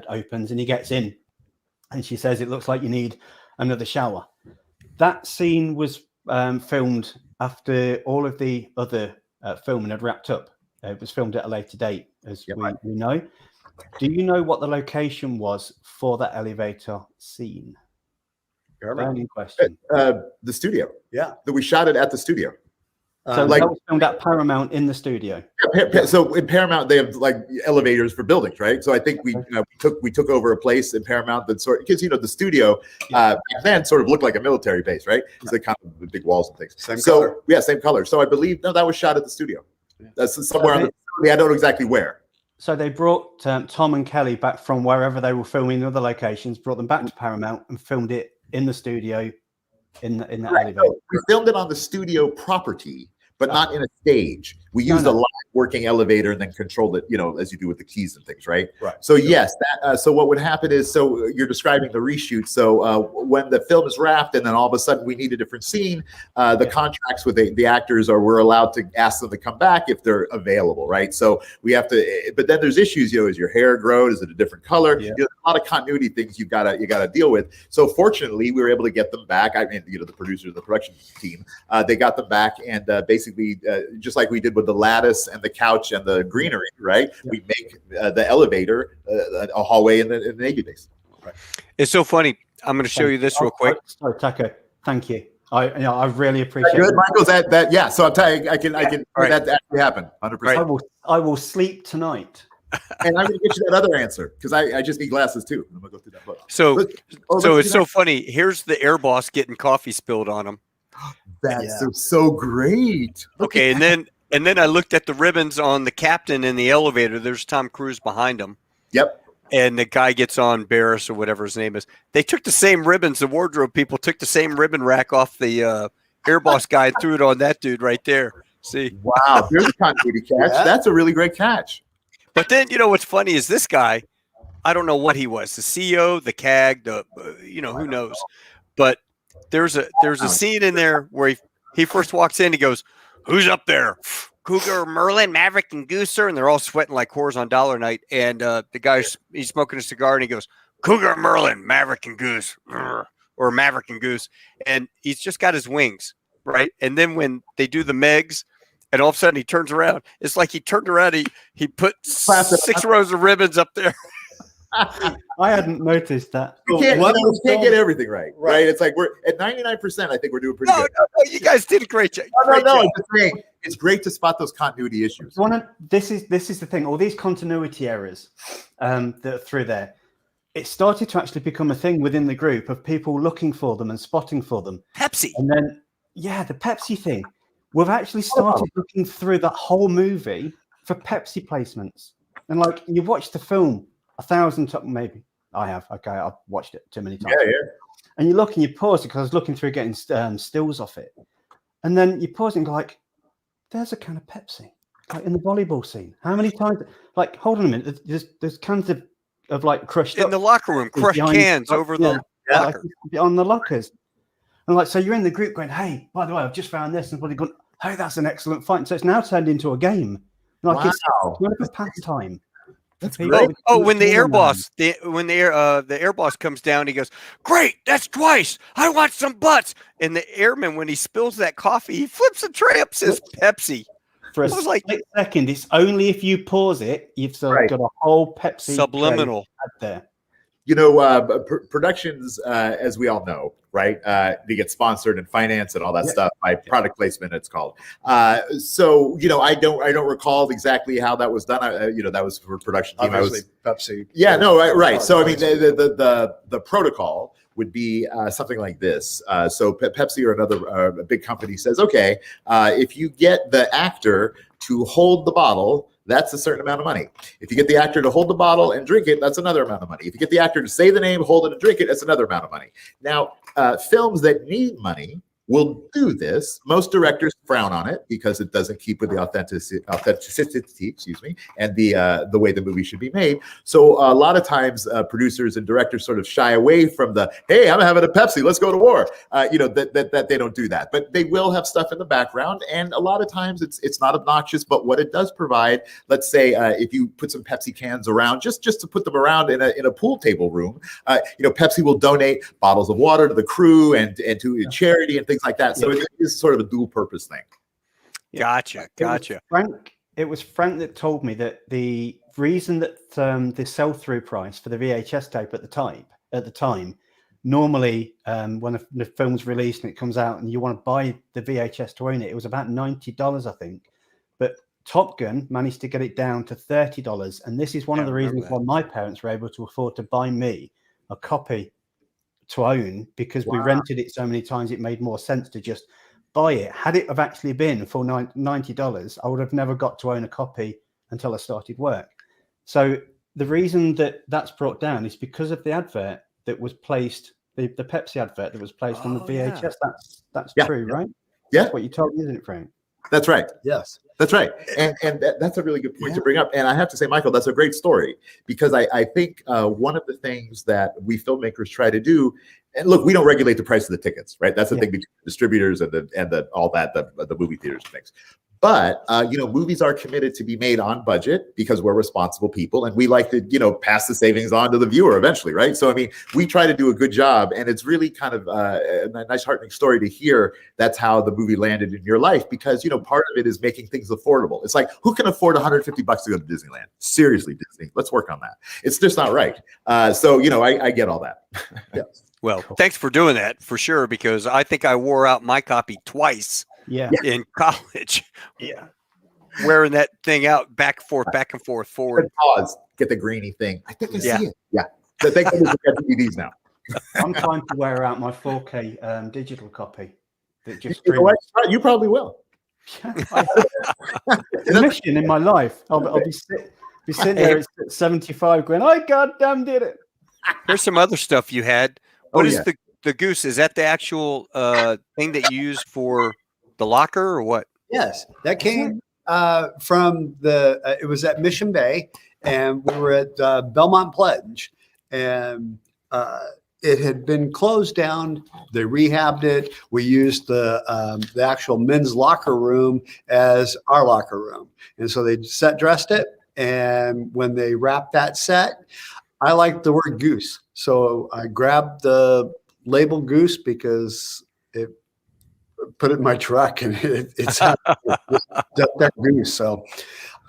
B: opens, and he gets in, and she says, "It looks like you need another shower." That scene was filmed after all of the other filming had wrapped up. It was filmed at a later date, as we know. Do you know what the location was for that elevator scene? Burning question.
D: The studio.
C: Yeah.
D: That we shot it at the studio.
B: So that was filmed at Paramount in the studio.
D: So in Paramount, they have like elevators for buildings, right? So I think we took over a place in Paramount that because the studio back then sort of looked like a military base, right? It's like kind of the big walls and things. Same color. So I believe that was shot at the studio. That's somewhere on the facility. I don't know exactly where.
B: So they brought Tom and Kelly back from wherever they were filming in other locations, brought them back to Paramount and filmed it in the studio in the elevator.
D: So we filmed it on the studio property, but not in a stage. We used a live working elevator and then controlled it, as you do with the keys and things, right?
C: Right.
D: So yes, so what would happen is, so you're describing the reshoot. So when the film is wrapped and then all of a sudden we need a different scene, the contracts with the actors we're allowed to ask them to come back if they're available, right? So we have to, but then there's issues, is your hair grown? Is it a different color?
C: Yeah.
D: There's a lot of continuity things you gotta deal with. So fortunately, we were able to get them back. I mean, the producers, the production team, they got them back, and basically, just like we did with the lattice and the couch and the greenery, right? Yeah. We make the elevator a hallway in the Navy base.
A: Right. It's so funny. I'm going to show you this real quick.
B: Sorry, Tucker. Thank you. I really appreciate it.
D: Good, Michael. That yeah. So I'm telling you, I can right. That actually happened. 100%.
B: Right. I will sleep tonight.
D: And I'm going to get you that other answer, because I just need glasses too. I'm going to go through that book.
A: So it's so funny. Here's the air boss getting coffee spilled on him.
D: That's so great.
A: Okay, and then I looked at the ribbons on the captain in the elevator. There's Tom Cruise behind him.
D: Yep.
A: And the guy gets on Barris or whatever his name is. They took the same ribbons. The wardrobe people took the same ribbon rack off the air boss guy and threw it on that dude right there. See?
D: Wow, there's a continuity catch. Yeah. That's a really great catch.
A: But then, what's funny is this guy, I don't know what he was, the CEO, the CAG, who knows. But there's a scene in there where he first walks in, he goes, "Who's up there? Cougar, Merlin, Maverick, and Gooser," and they're all sweating like whores on dollar night. And the guy's he's smoking a cigar, and he goes, "Cougar, Merlin, Maverick, and Goose," or Maverick and Goose, and he's just got his wings, right? And then when they do the Megs, and all of a sudden he turns around, it's like he turned around, he put 6 rows of ribbons up there.
B: I hadn't noticed that.
D: We can't get everything right. It's like we're at 99%. I think we're doing pretty good.
A: No, you guys did a great job.
D: It's great to spot those continuity issues.
B: This is the thing. All these continuity errors that are through there. It started to actually become a thing within the group of people looking for them and spotting for them.
A: Pepsi.
B: And then, the Pepsi thing. We've actually started looking through that whole movie for Pepsi placements. And like you watch the film 1,000 times, maybe I have. Okay, I've watched it too many times.
D: Yeah.
B: And you look and you pause it because I was looking through getting stills off it, and then you pause and go like, "There's a can of Pepsi." Like in the volleyball scene, how many times? Like, hold on a minute. There's cans of like crushed
A: in the locker room, crushed cans over the locker.
B: Like, on the lockers. And like, so you're in the group going, "Hey, by the way, I've just found this," and somebody going, "Hey, that's an excellent find." So it's now turned into a game. Like it's kind of a pastime.
D: That's great.
A: Oh, when the air boss, the air boss comes down, he goes, "Great, that's twice. I want some butts." And the airman, when he spills that coffee, he flips the tray up, says Pepsi.
B: For a split second, it's only if you pause it, you've got a whole Pepsi
A: subliminal
B: there.
D: You know, productions, as we all know, right? They get sponsored and financed and all that stuff by product placement. It's called. So you know, I don't recall exactly how that was done. You know, that was for production team.
C: Obviously, Pepsi.
D: Yeah, no, right. So I mean, the protocol would be something like this. So Pepsi or another big company says, okay, if you get the actor to hold the bottle, that's a certain amount of money. If you get the actor to hold the bottle and drink it, that's another amount of money. If you get the actor to say the name, hold it, and drink it, that's another amount of money. Now, films that need money will do this. Most directors frown on it because it doesn't keep with the authenticity, and the way the movie should be made. So a lot of times, producers and directors sort of shy away from the, "Hey, I'm having a Pepsi, let's go to war." You know, that they don't do that, but they will have stuff in the background, and a lot of times it's not obnoxious. But what it does provide, let's say, if you put some Pepsi cans around, just to put them around in a pool table room, you know, Pepsi will donate bottles of water to the crew and to charity and things like that. So it is sort of a dual purpose thing.
A: Gotcha.
B: It was Frank that told me that the reason that the sell-through price for the VHS tape at the time, normally when the film's released and it comes out and you want to buy the VHS to own it, it was about $90, I think. But Top Gun managed to get it down to $30, and this is one of the reasons why my parents were able to afford to buy me a copy to own, because we rented it so many times it made more sense to just buy it. Had it have actually been for $90, I would have never got to own a copy until I started work. So the reason that that's brought down is because of the advert that was placed, the Pepsi advert that was placed on the VHS. That's true, right?
D: Yeah.
B: That's what you told me, isn't it, Frank?
D: That's right.
C: Yes.
D: That's right. And that's a really good point to bring up. And I have to say, Michael, that's a great story, because I think one of the things that we filmmakers try to do, and look, we don't regulate the price of the tickets, right? That's the thing between the distributors and the movie theaters and things. But, you know, movies are committed to be made on budget because we're responsible people, and we like to, you know, pass the savings on to the viewer eventually, right? So, I mean, we try to do a good job, and it's really kind of a nice, heartening story to hear that's how the movie landed in your life, because, you know, part of it is making things affordable. It's like, who can afford $150 to go to Disneyland? Seriously, Disney, let's work on that. It's just not right. So, you know, I get all that.
A: Well, thanks for doing that, for sure, because I think I wore out my copy twice. In college, wearing that thing out back and forth, forward.
D: Pause. Get the greeny thing. I think I see it. Yeah. So thank you for DVDs now.
B: I'm trying to wear out my 4K digital copy. That just
D: you probably will.
B: Mission in my life. I'll be sitting there at 75 going, I goddamn did it.
A: Here's some other stuff you had. What is the goose? Is that the actual thing that you used for the locker or what?
C: Yes, that came from it was at Mission Bay, and we were at Belmont Pledge, and it had been closed down. They rehabbed it. We used the actual men's locker room as our locker room, and so they set dressed it. And when they wrapped that set, I liked the word goose, so I grabbed the label goose because it put it in my truck, and it's that goose. So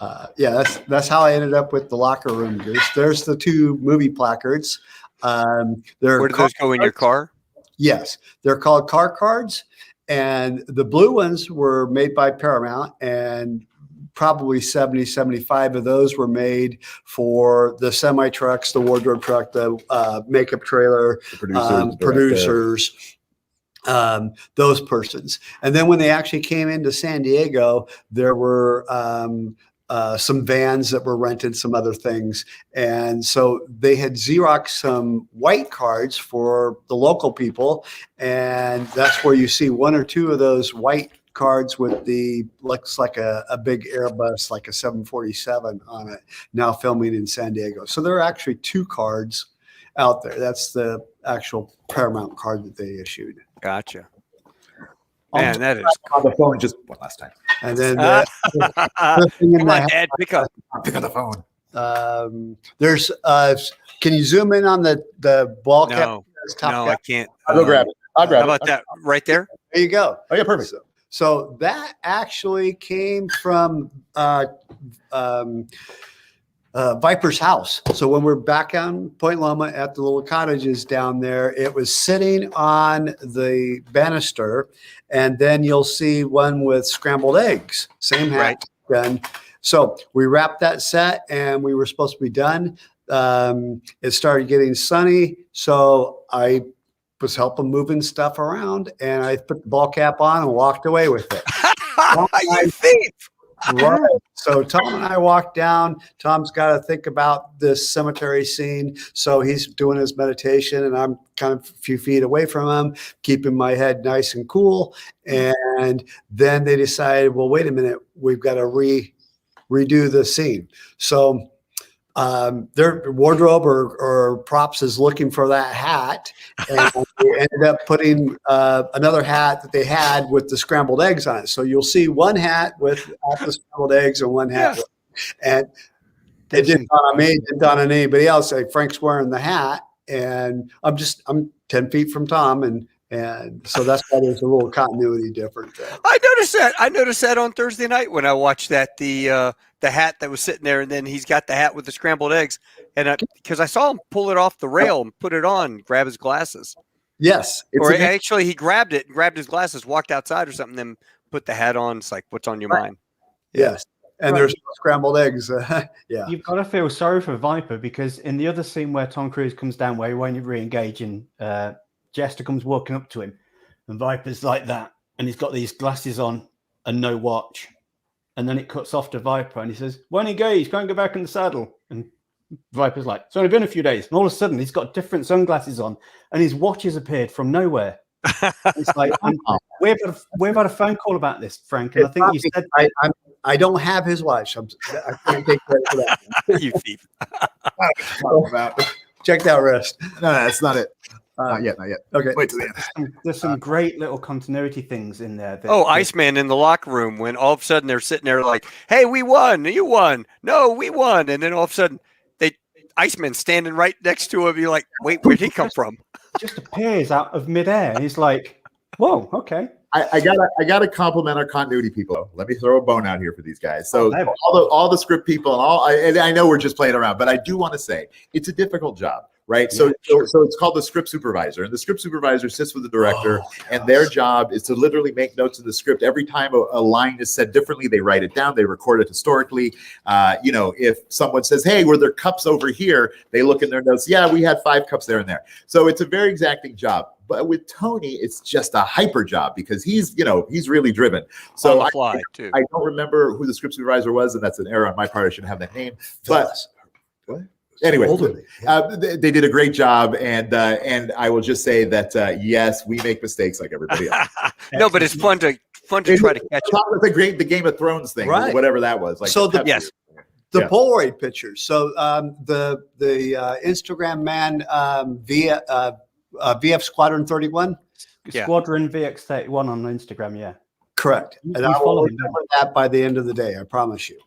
C: that's how I ended up with the locker room goose. There's the two movie placards.
A: Where do those go in your car?
C: Yes, they're called car cards, and the blue ones were made by Paramount, and probably 75 of those were made for the semi trucks, the wardrobe truck, the makeup trailer, the producers, those persons. And then when they actually came into San Diego, there were some vans that were rented, some other things. And so they had Xeroxed some white cards for the local people. And that's where you see one or two of those white cards with looks like a big Airbus, like a 747 on it, now filming in San Diego. So there are actually 2 cards out there. That's the actual Paramount card that they issued.
A: Gotcha. Man, that is
D: on the phone just one last time.
C: And then
A: come on, Dad, pick up
D: the phone.
C: There's can you zoom in on the ball cap?
A: No, I can't.
D: I'll go grab it. I'll grab
A: How
D: it.
A: about that right there?
C: There you go.
D: Oh yeah, perfect.
C: So that actually came from Viper's house. So when we're back on Point Loma at the little cottages down there, it was sitting on the banister, and then you'll see one with scrambled eggs, same hat gun. So we wrapped that set, and we were supposed to be done. It started getting sunny, so I was helping moving stuff around, and I put the ball cap on and walked away with it.
A: You thief!
C: Right. So Tom and I walked down. Tom's got to think about this cemetery scene. So he's doing his meditation, and I'm kind of a few feet away from him, keeping my head nice and cool. And then they decided, well, wait a minute, we've got to redo the scene. So their wardrobe or props is looking for that hat, and we ended up putting another hat that they had with the scrambled eggs on it. So you'll see one hat with the scrambled eggs and one hat, and it didn't dawn on me, it didn't dawn on anybody else. Like, Frank's wearing the hat, and I'm 10 feet from Tom, and so that's why there's a little continuity difference there.
A: I noticed that on Thursday night when I watched that the hat that was sitting there, and then he's got the hat with the scrambled eggs, and because I saw him pull it off the rail and put it on, grab his glasses.
C: Yes,
A: or actually he grabbed it, grabbed his glasses, walked outside or something, then put the hat on. It's like, what's on your mind?
C: Yes, and there's scrambled eggs. Yeah,
B: you've got to feel sorry for Viper, because in the other scene where Tom Cruise comes down, where he won't re-engage, and Jester comes walking up to him, and Viper's like that, and he's got these glasses on and no watch. And then it cuts off to Viper, and he says, "Won't engage, can't go back in the saddle." And Viper's like, "It's only been a few days." And all of a sudden, he's got different sunglasses on, and his watch has appeared from nowhere. It's like, we've had a phone call about this, Frank, and I think you said
C: I don't have his watch. I can't take credit for that.
A: You thief.
C: Check that wrist.
D: No, that's not it. Not yet.
C: Okay.
D: Wait till the end.
B: There's some great little continuity things in there.
A: Iceman in the locker room, when all of a sudden they're sitting there like, "Hey, we won. You won. No, we won." And then all of a sudden, Iceman standing right next to him. You're like, "Wait, where'd he come from?"
B: Just appears out of midair, and he's like, "Whoa, okay."
D: I gotta compliment our continuity people. Let me throw a bone out here for these guys. So all the script people and I know we're just playing around, but I do want to say it's a difficult job. Right. So it's called the script supervisor, and the script supervisor sits with the director, and their job is to literally make notes in the script. Every time a line is said differently, they write it down, they record it historically. If someone says, "Hey, were there cups over here?" They look in their notes. Yeah, we had 5 cups there and there. So it's a very exacting job. But with Tony, it's just a hyper job, because he's really driven. So
A: on the fly, too.
D: I don't remember who the script supervisor was, and that's an error on my part. I shouldn't have that name. But what? Anyway, they did a great job, and I will just say that yes, we make mistakes like everybody else.
A: No, but it's fun to try to catch it.
D: The Game of Thrones thing,
C: right?
D: Whatever that was. Like,
C: so the Polaroid pictures. So the Instagram man VF Squadron 31.
B: Squadron VX31 on Instagram, yeah.
C: Correct. And I will remember that by the end of the day, I promise you.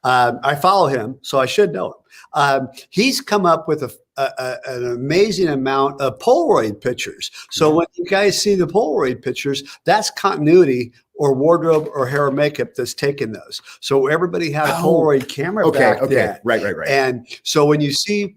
C: I follow him, so I should know him. He's come up with an amazing amount of Polaroid pictures. So when you guys see the Polaroid pictures, that's continuity or wardrobe or hair or makeup that's taken those. So everybody had a Polaroid camera back then.
D: Right.
C: And so when you see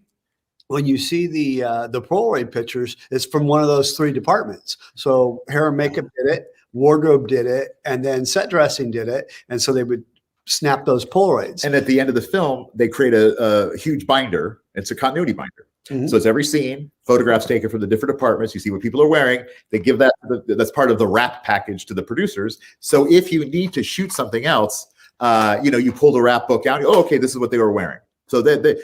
C: the Polaroid pictures, it's from one of those 3 departments. So hair and makeup did it, wardrobe did it, and then set dressing did it. And so they would snap those Polaroids.
D: And at the end of the film, they create a huge binder. It's a continuity binder. Mm-hmm. So it's every scene, photographs taken from the different departments. You see what people are wearing. They give that's part of the wrap package to the producers. So if you need to shoot something else, you pull the rap book out. Oh, okay, this is what they were wearing. So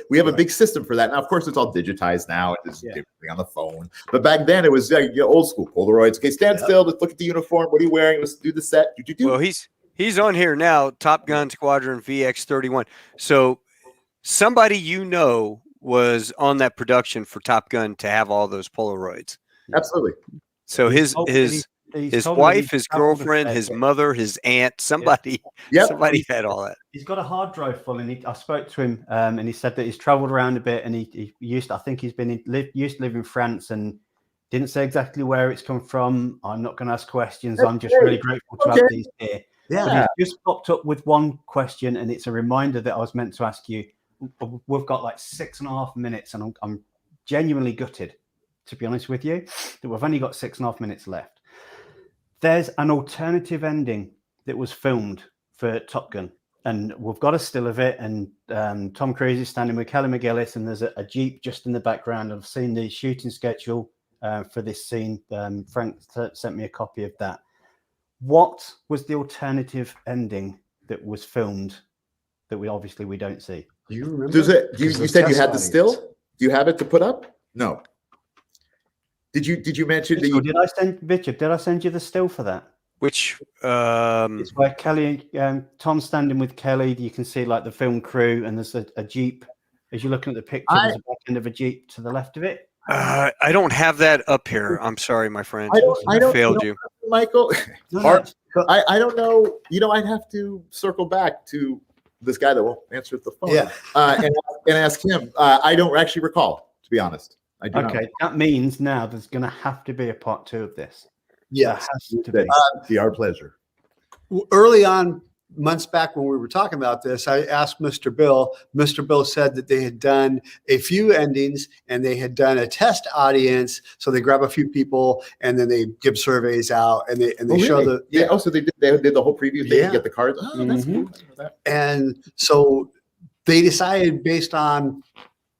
D: we have a big system for that. Now, of course, it's all digitized now. It's everything on the phone. But back then, it was old school Polaroids. Okay, stand still. Let's look at the uniform. What are you wearing? Let's do the set.
A: Well, he's on here now. Top Gun Squadron VX31. So somebody was on that production for Top Gun to have all those Polaroids.
D: Absolutely.
A: So his wife, his girlfriend, his mother, his aunt, somebody had all that.
B: He's got a hard drive full, and I spoke to him, and he said that he's traveled around a bit, and he used to live in France, and didn't say exactly where it's come from. I'm not going to ask questions. I'm just really grateful to have these here.
C: Yeah.
B: But he's just popped up with one question, and it's a reminder that I was meant to ask you. We've got like 6.5 minutes, and I'm genuinely gutted, to be honest with you, that we've only got 6.5 minutes left. There's an alternative ending that was filmed for Top Gun, and we've got a still of it. And Tom Cruise is standing with Kelly McGillis, and there's a Jeep just in the background. I've seen the shooting schedule for this scene. Frank sent me a copy of that. What was the alternative ending that was filmed that we don't see?
C: Do you remember?
D: You said you had the still? Do you have it to put up? No. Did you mention that?
B: Did I send Richard? Did I send you the still for that?
A: Which
B: it's where Kelly, Tom's standing with Kelly. You can see like the film crew, and there's a Jeep. As you're looking at the picture, there's a back end of a Jeep to the left of it.
A: I don't have that up here. I'm sorry, my friend.
D: I don't
A: failed you,
D: Michael. I don't know. I'd have to circle back to this guy that won't answer the phone.
C: Yeah.
D: And ask him. I don't actually recall, to be honest. I do not.
B: That means now there's going to have to be a part 2 of this.
C: Yes.
D: Be our pleasure.
C: Early on, months back when we were talking about this, I asked Mr. Bill. Mr. Bill said that they had done a few endings and they had done a test audience. So they grab a few people and then they give surveys out and they show the
D: Oh, so they did the whole preview thing to get the cards. Oh, that's cool.
C: And so they decided based on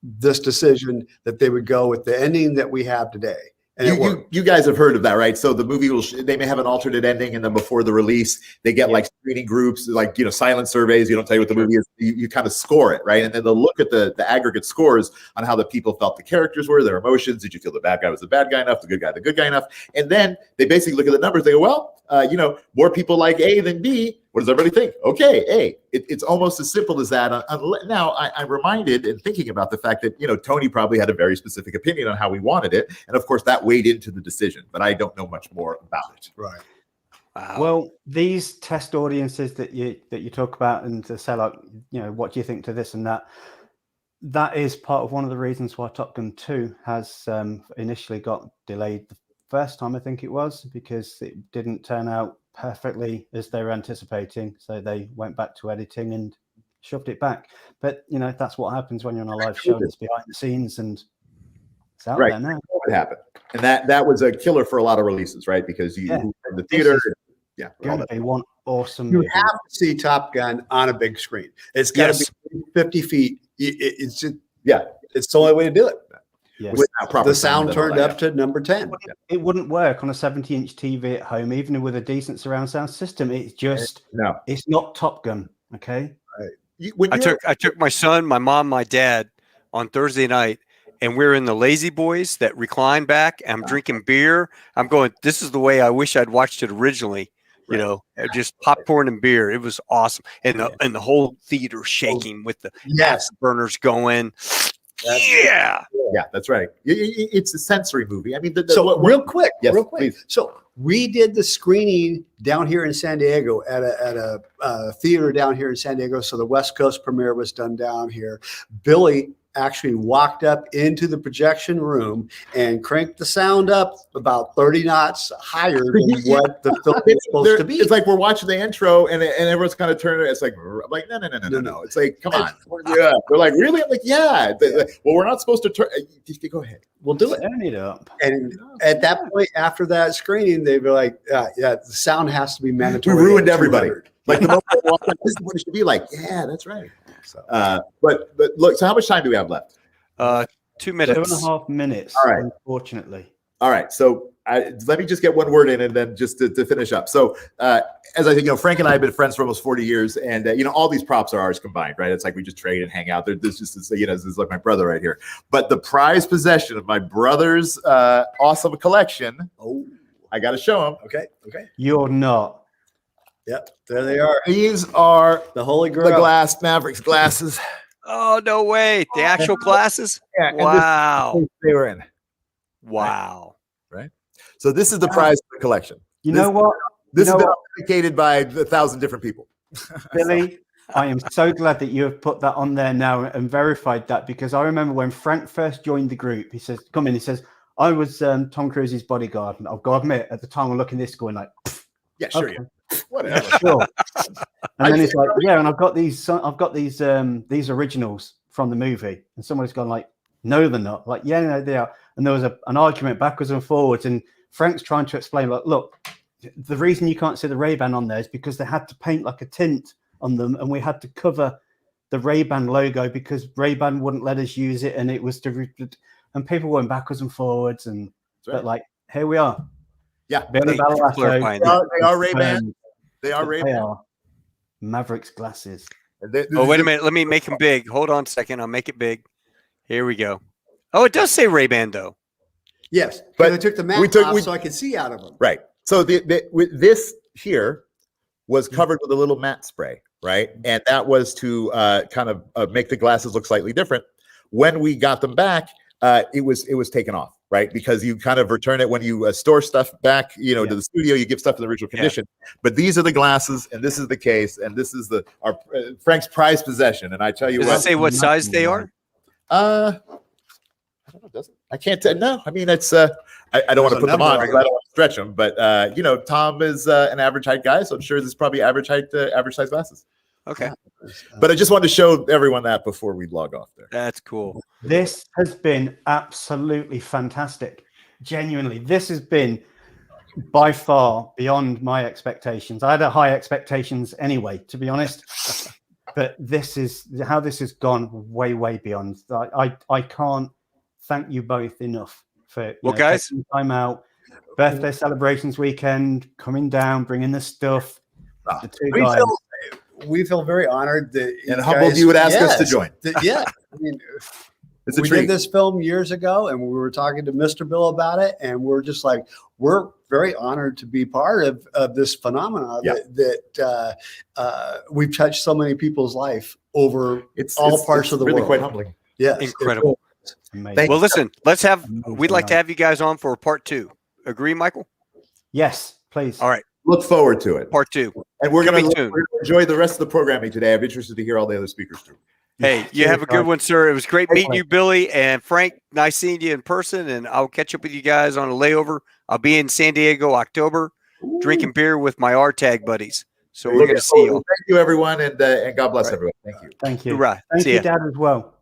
C: this decision that they would go with the ending that we have today. And
D: you guys have heard of that, right? So the movie they may have an alternate ending, and then before the release, they get like screening groups, like silent surveys. You don't tell you what the movie is. You kind of score it, right? And then they'll look at the aggregate scores on how the people felt the characters were, their emotions. Did you feel the bad guy was the bad guy enough, the good guy enough? And then they basically look at the numbers. They go, well, more people like A than B. What does everybody think? Okay, A. It's almost as simple as that. Now, I'm reminded and thinking about the fact that, Tony probably had a very specific opinion on how we wanted it. And of course, that weighed into the decision. But I don't know much more about it.
C: Right.
A: Wow.
B: Well, these test audiences that you talk about and to say, like, what do you think to this and that? That is part of one of the reasons why Top Gun 2 has initially got delayed the first time, I think it was, because it didn't turn out perfectly as they were anticipating. So they went back to editing and shoved it back. But, that's what happens when you're on a live show. It's behind the scenes and it's out there now.
D: What happened. And that was a killer for a lot of releases, right? Because you in the theater.
B: They want awesome
C: You
B: movie.
C: have to see Top Gun on a big screen. It's got to be 50 feet. It's just, it's the only way to do it.
B: Yes.
C: With the sound turned up to number 10.
B: It wouldn't work on a 70-inch TV at home, even with a decent surround sound system. It's just it's not Top Gun. Okay.
C: Right.
A: I took my son, my mom, my dad on Thursday night, and we're in the Lazy Boys that recline back. I'm drinking beer. I'm going, this is the way I wish I'd watched it originally. Just popcorn and beer. It was awesome. And the whole theater shaking with the burners going. Yeah,
D: that's right. It's a sensory movie. I mean,
C: real quick.
D: Please.
C: So we did the screening down here in San Diego at a theater down here in San Diego. So the West Coast premiere was done down here. Billy actually walked up into the projection room and cranked the sound up about 30 knots higher than what the film is supposed to be.
D: It's like we're watching the intro and everyone's kind of turning. It's like, I'm like, no. It's like, come on. They're like, really? I'm like, yeah. Well, we're not supposed to turn. Go ahead.
C: We'll do it.
B: Turn it up.
C: And at that point, after that screening, they'd be like, the sound has to be mandatory.
D: We ruined everybody. Like the moment they walk in, this is what it should be like. Yeah, that's right. So, but look. So how much time do we have left?
A: 2 minutes.
B: 2.5 minutes.
D: All right.
B: Unfortunately.
D: All right. So let me just get one word in and then just to finish up. So as I think, Frank and I have been friends for almost 40 years, and all these props are ours combined, right? It's like we just trade and hang out. This is like my brother right here. But the prized possession of my brother's awesome collection. Oh, I got to show him.
C: Okay.
B: You're not.
C: Yep, there they are.
D: These are
C: The Holy Grail.
D: the glass Mavericks glasses.
A: Oh, no way. The actual glasses?
D: Yeah, and
A: Wow.
D: this they were in.
A: Wow.
D: Right. So this is the prize of the collection.
B: You know what?
D: This has been authenticated by 1,000 different people.
B: Billy, I am so glad that you have put that on there now and verified that, because I remember when Frank first joined the group, he says, come in, he says, I was Tom Cruise's bodyguard. And I've got to admit, at the time, I'm looking at this going like,
D: yeah, sure.
B: okay.
D: Yeah. Whatever.
B: Sure. And then it's like, yeah, and I've got these originals from the movie. And somebody's gone like, no, they're not. Like, yeah, no, they are. And there was an argument backwards and forwards. And Frank's trying to explain, like, look, the reason you can't see the Ray-Ban on there is because they had to paint like a tint on them, and we had to cover the Ray-Ban logo because Ray-Ban wouldn't let us use it, and it was and people went backwards and forwards, and
D: right.
B: But like, here we are.
D: Yeah,
B: Billy Badalato.
D: They are Ray-Ban. They are Ray-Ban.
B: They are Mavericks glasses.
A: Oh, wait a minute. Let me make them big. Hold on a second. I'll make it big. Here we go. Oh, it does say Ray-Ban though.
C: Yes, but I took the mask off so I could see out of them.
D: Right. So this here was covered with a little matte spray, right? And that was to kind of make the glasses look slightly different. When we got them back, it was taken off, right? Because you kind of return it when you store stuff back, to the studio. You give stuff in the original condition. Yeah. But these are the glasses, and this is the case, and this is our Frank's prized possession. And I tell you,
A: does it say what size they are?
D: I don't know. Does it? I can't tell. No, I mean it's. I don't want to put them on because I don't want to stretch them. But Tom is an average height guy, so I'm sure this is probably average size glasses.
A: Okay.
D: But I just wanted to show everyone that before we log off there.
A: That's cool.
B: This has been absolutely fantastic. Genuinely, this has been by far beyond my expectations. I had high expectations anyway, to be honest. But this is how this has gone way, way beyond. I can't thank you both enough for
A: guys,
B: taking time out, birthday celebrations weekend, coming down, bringing the stuff. The two guys.
C: We feel very honored that
D: and humbled you would ask us to join.
C: Yeah, I mean, we did this film years ago, and we were talking to Mr. Bill about it, and we're just like, we're very honored to be part of this phenomenon that we've touched so many people's life over all parts of the
D: really
C: world.
D: Quite humbling.
C: Yeah,
A: incredible. Well, listen, we'd like to have you guys on for part 2. Agree, Michael?
B: Yes, please.
A: All right.
D: Look forward to it.
A: Part 2.
D: And we're going to enjoy the rest of the programming today. I'm interested to hear all the other speakers too.
A: Hey, you have a good one, sir. It was great meeting you, Billy and Frank. Nice seeing you in person, and I'll catch up with you guys on a layover. I'll be in San Diego October, drinking beer with my R-Tag buddies. So we're going to see you.
D: Thank you, everyone, and God bless everyone. Thank you.
B: Thank you.
A: Hoorah.
B: Thank you, Dad, as well.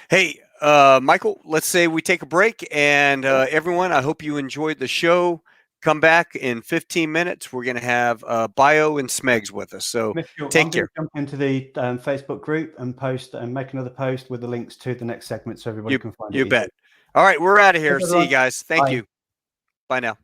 A: Hey, Michael, let's say we take a break, and everyone, I hope you enjoyed the show. Come back in 15 minutes. We're going to have Bio and Smegs with us. So take care.
B: Jump into the Facebook group and post and make another post with the links to the next segment so everybody can find it.
A: You bet. All right, we're out of here. See you guys. Thank you. Bye now.